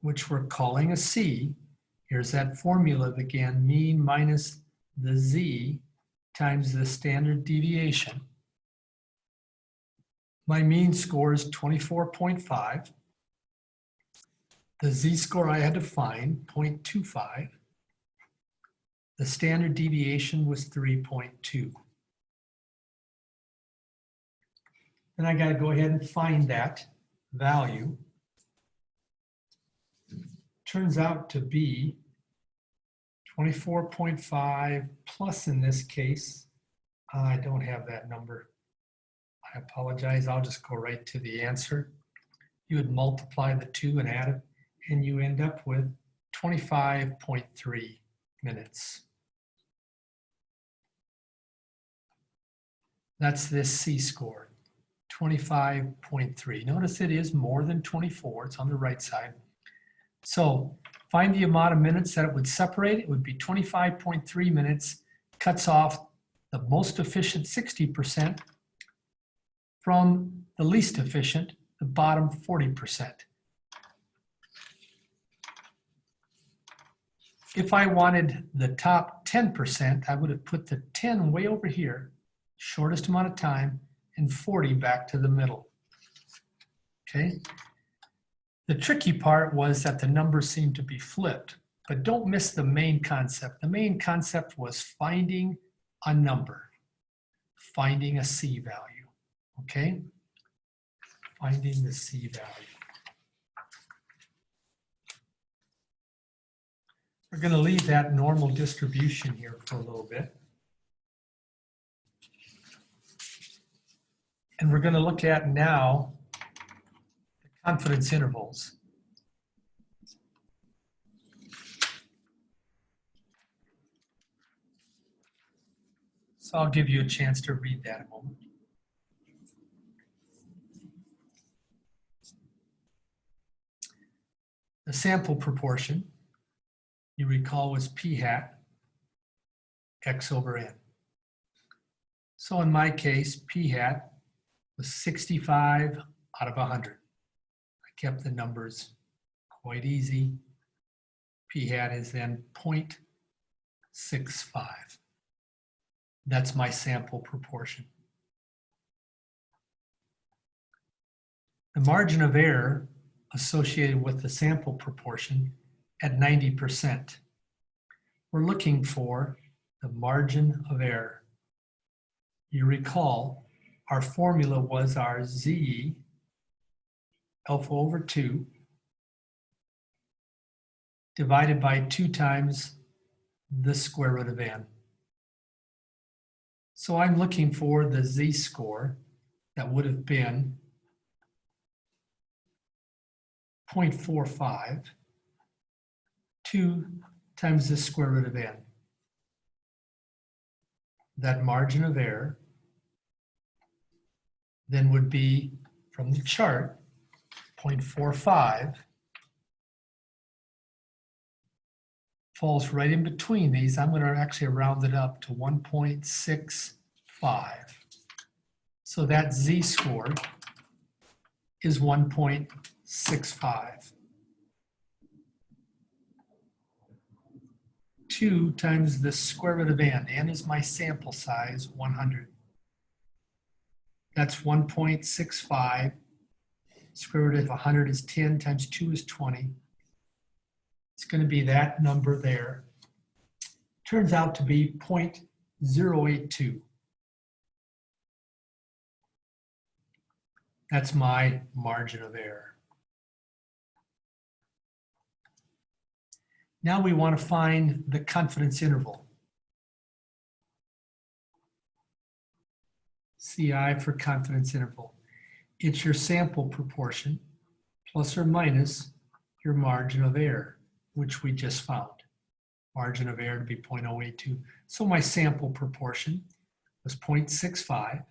which we're calling a C, here's that formula again, mean minus the z times the standard deviation. My mean score is 24.5. The z-score I had to find, 0.25. The standard deviation was 3.2. Then I got to go ahead and find that value. Turns out to be 24.5 plus, in this case, I don't have that number. I apologize, I'll just go right to the answer. You would multiply the two and add it, and you end up with 25.3 minutes. That's this C-score, 25.3. Notice it is more than 24, it's on the right side. So find the amount of minutes that it would separate. It would be 25.3 minutes, cuts off the most efficient 60% from the least efficient, the bottom 40%. If I wanted the top 10%, I would have put the 10 way over here, shortest amount of time, and 40 back to the middle. Okay? The tricky part was that the numbers seemed to be flipped, but don't miss the main concept. The main concept was finding a number, finding a C value. Okay, finding the C value. We're going to leave that normal distribution here for a little bit. And we're going to look at now the confidence intervals. So I'll give you a chance to read that a moment. The sample proportion, you recall, was p hat x over n. So in my case, p hat was 65 out of 100. I kept the numbers quite easy. P hat is then 0.65. That's my sample proportion. The margin of error associated with the sample proportion at 90%. We're looking for the margin of error. You recall our formula was our Z alpha over 2 divided by 2 times the square root of n. So I'm looking for the z-score that would have been 0.45, 2 times the square root of n. That margin of error then would be, from the chart, 0.45, falls right in between these. I'm going to actually round it up to 1.65. So that z-score is 1.65. 2 times the square root of n. N is my sample size, 100. That's 1.65. Square root of 100 is 10 times 2 is 20. It's going to be that number there. Turns out to be 0.082. That's my margin of error. Now we want to find the confidence interval. CI for confidence interval. It's your sample proportion plus or minus your margin of error, which we just found. Margin of error to be 0.082. So my sample proportion was 0.65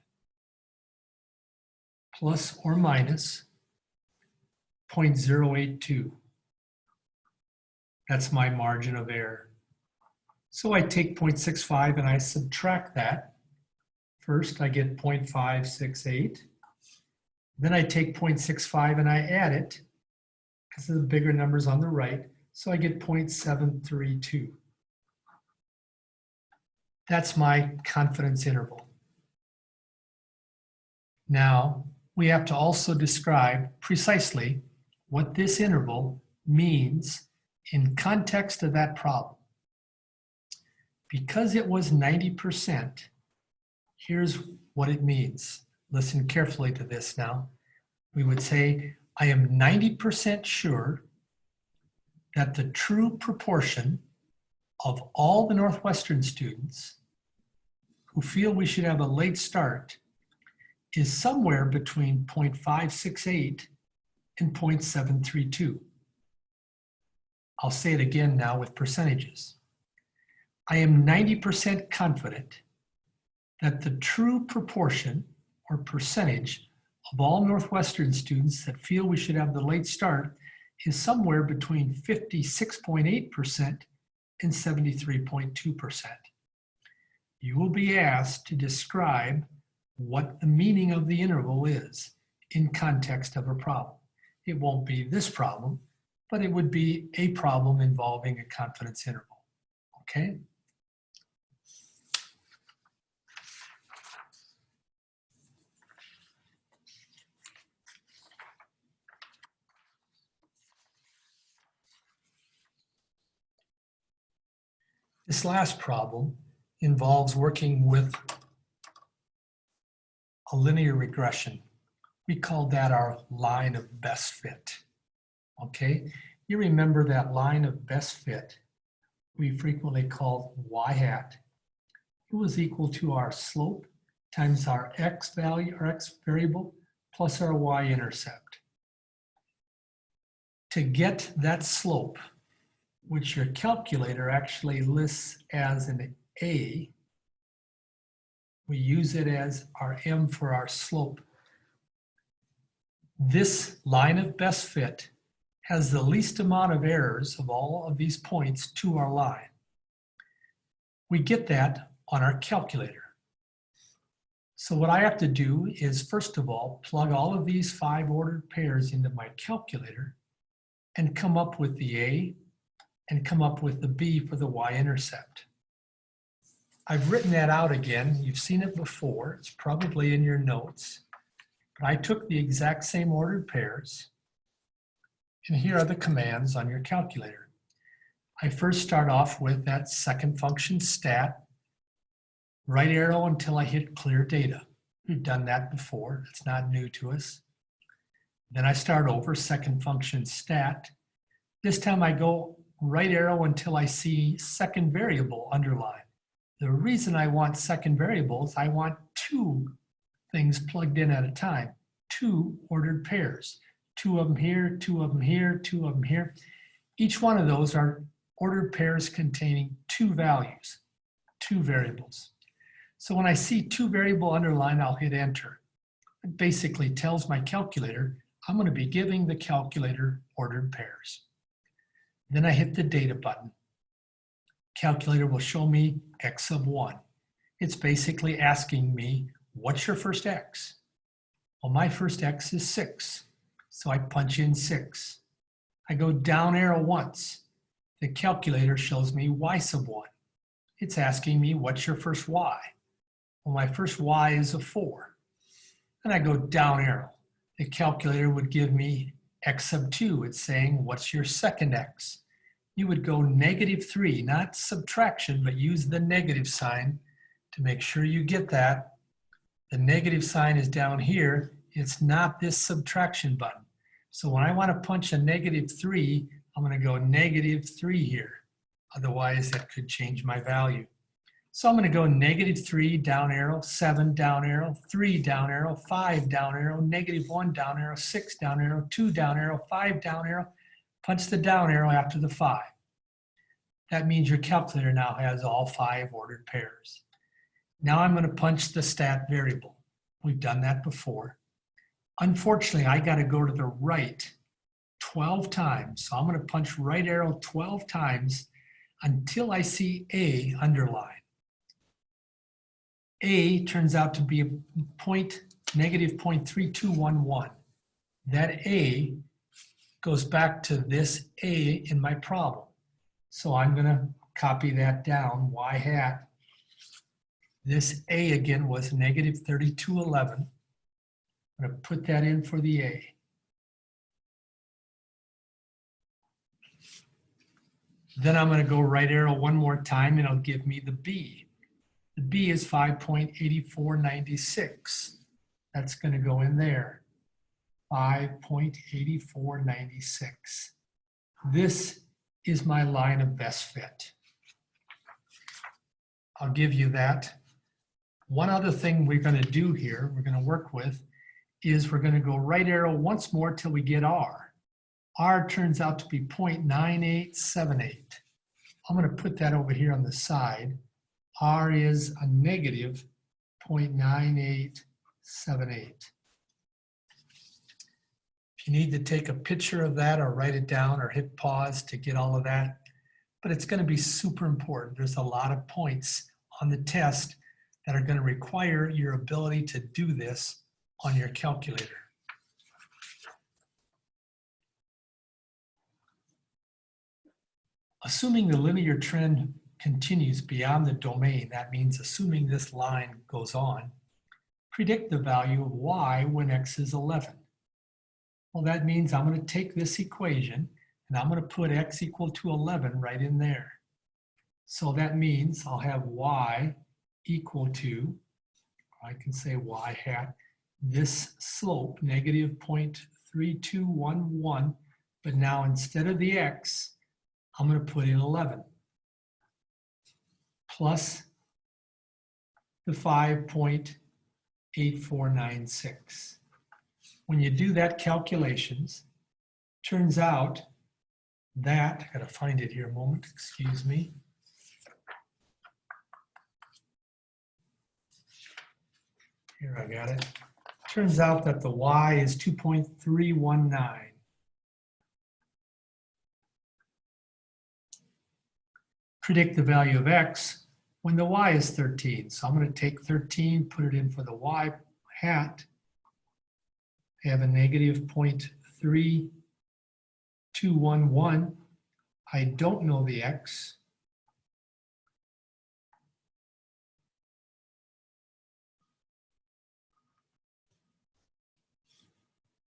plus or minus 0.082. That's my margin of error. So I take 0.65 and I subtract that. First, I get 0.568. Then I take 0.65 and I add it because of the bigger numbers on the right. So I get 0.732. That's my confidence interval. Now, we have to also describe precisely what this interval means in context of that problem. Because it was 90%, here's what it means. Listen carefully to this now. We would say, I am 90% sure that the true proportion of all the Northwestern students who feel we should have a late start is somewhere between 0.568 and 0.732. I'll say it again now with percentages. I am 90% confident that the true proportion or percentage of all Northwestern students that feel we should have the late start is somewhere between 56.8% and 73.2%. You will be asked to describe what the meaning of the interval is in context of a problem. It won't be this problem, but it would be a problem involving a confidence interval, okay? This last problem involves working with a linear regression. We call that our line of best fit, okay? You remember that line of best fit we frequently call y hat. It was equal to our slope times our x value, our x variable, plus our y-intercept. To get that slope, which your calculator actually lists as an A, we use it as our M for our slope. This line of best fit has the least amount of errors of all of these points to our line. We get that on our calculator. So what I have to do is, first of all, plug all of these 5 ordered pairs into my calculator and come up with the A and come up with the B for the y-intercept. I've written that out again. You've seen it before. It's probably in your notes. But I took the exact same ordered pairs, and here are the commands on your calculator. I first start off with that second function stat Right arrow until I hit clear data. We've done that before. It's not new to us. Then I start over, second function stat. This time I go right arrow until I see second variable underlined. The reason I want second variable is I want two things plugged in at a time, two ordered pairs, two of them here, two of them here, two of them here. Each one of those are ordered pairs containing two values, two variables. So when I see two variable underlined, I'll hit enter. It basically tells my calculator I'm going to be giving the calculator ordered pairs. Then I hit the data button. Calculator will show me x sub 1. It's basically asking me, what's your first x? Well, my first x is 6, so I punch in 6. I go down arrow once. The calculator shows me y sub 1. It's asking me, what's your first y? Well, my first y is a 4. And I go down arrow. The calculator would give me x sub 2. It's saying, what's your second x? You would go -3, not subtraction, but use the negative sign to make sure you get that. The negative sign is down here. It's not this subtraction button. So when I want to punch a -3, I'm going to go -3 here. Otherwise, that could change my value. So I'm going to go -3 down arrow, 7 down arrow, 3 down arrow, 5 down arrow, -1 down arrow, 6 down arrow, 2 down arrow, 5 down arrow. Punch the down arrow after the 5. That means your calculator now has all 5 ordered pairs. Now I'm going to punch the stat variable. We've done that before. Unfortunately, I got to go to the right 12 times. So I'm going to punch right arrow 12 times until I see A underlined. A turns out to be -0.3211. That A goes back to this A in my problem. So I'm going to copy that down, y hat. This A again was -3211. I'm going to put that in for the A. Then I'm going to go right arrow one more time and it'll give me the B. The B is 5.8496. That's going to go in there. 5.8496. This is my line of best fit. I'll give you that. One other thing we're going to do here, we're going to work with, is we're going to go right arrow once more till we get R. R turns out to be 0.9878. I'm going to put that over here on the side. R is a -0.9878. If you need to take a picture of that or write it down or hit pause to get all of that, but it's going to be super important. There's a lot of points on the test that are going to require your ability to do this on your calculator. Assuming the linear trend continues beyond the domain, that means assuming this line goes on, predict the value of y when x is 11. Well, that means I'm going to take this equation and I'm going to put x equal to 11 right in there. So that means I'll have y equal to, I can say y hat, this slope, -0.3211, but now instead of the x, I'm going to put in 11, plus the 5.8496. When you do that calculations, turns out that, I gotta find it here a moment, excuse me. Here, I got it. Turns out that the y is 2.319. Predict the value of x when the y is 13. So I'm going to take 13, put it in for the y hat. I have a -0.3211. I don't know the x.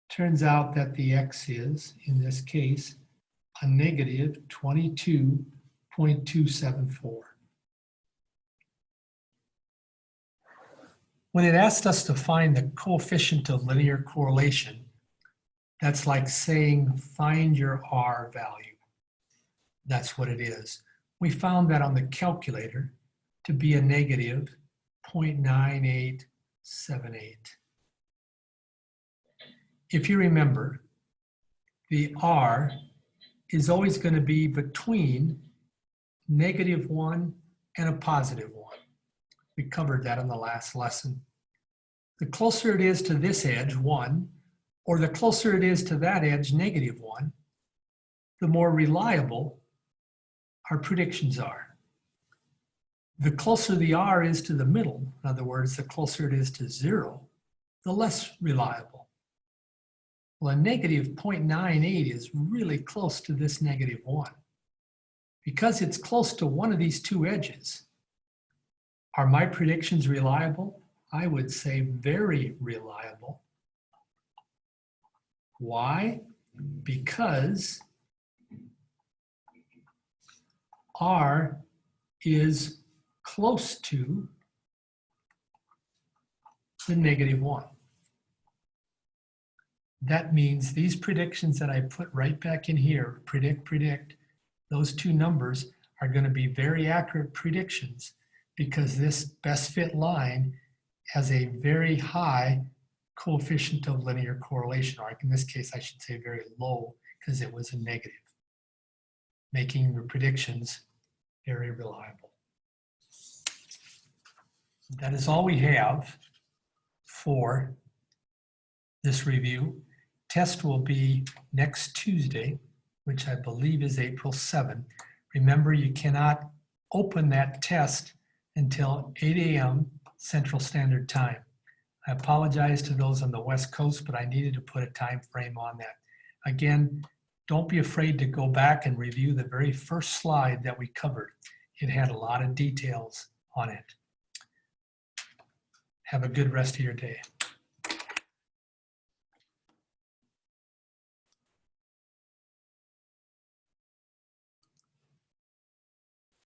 Turns out that the x is, in this case, a -22.274. When it asked us to find the coefficient of linear correlation, that's like saying find your R value. That's what it is. We found that on the calculator to be a negative 0.9878. If you remember, the R is always going to be between -1 and a +1. We covered that in the last lesson. The closer it is to this edge, 1, or the closer it is to that edge, -1, the more reliable our predictions are. The closer the R is to the middle, in other words, the closer it is to 0, the less reliable. Well, a -0.98 is really close to this -1. Because it's close to one of these two edges, are my predictions reliable? I would say very reliable. Why? Because R is close to the -1. That means these predictions that I put right back in here, predict, those two numbers are going to be very accurate predictions because this best fit line has a very high coefficient of linear correlation, or in this case I should say very low because it was a negative, making the predictions very reliable. That is all we have for this review. Test will be next Tuesday, which I believe is April 7. Remember, you cannot open that test until 8 a.m. Central Standard Time. I apologize to those on the West Coast, but I needed to put a time frame on that. Again, don't be afraid to go back and review the very first slide that we covered. It had a lot of details on it. Have a good rest of your day.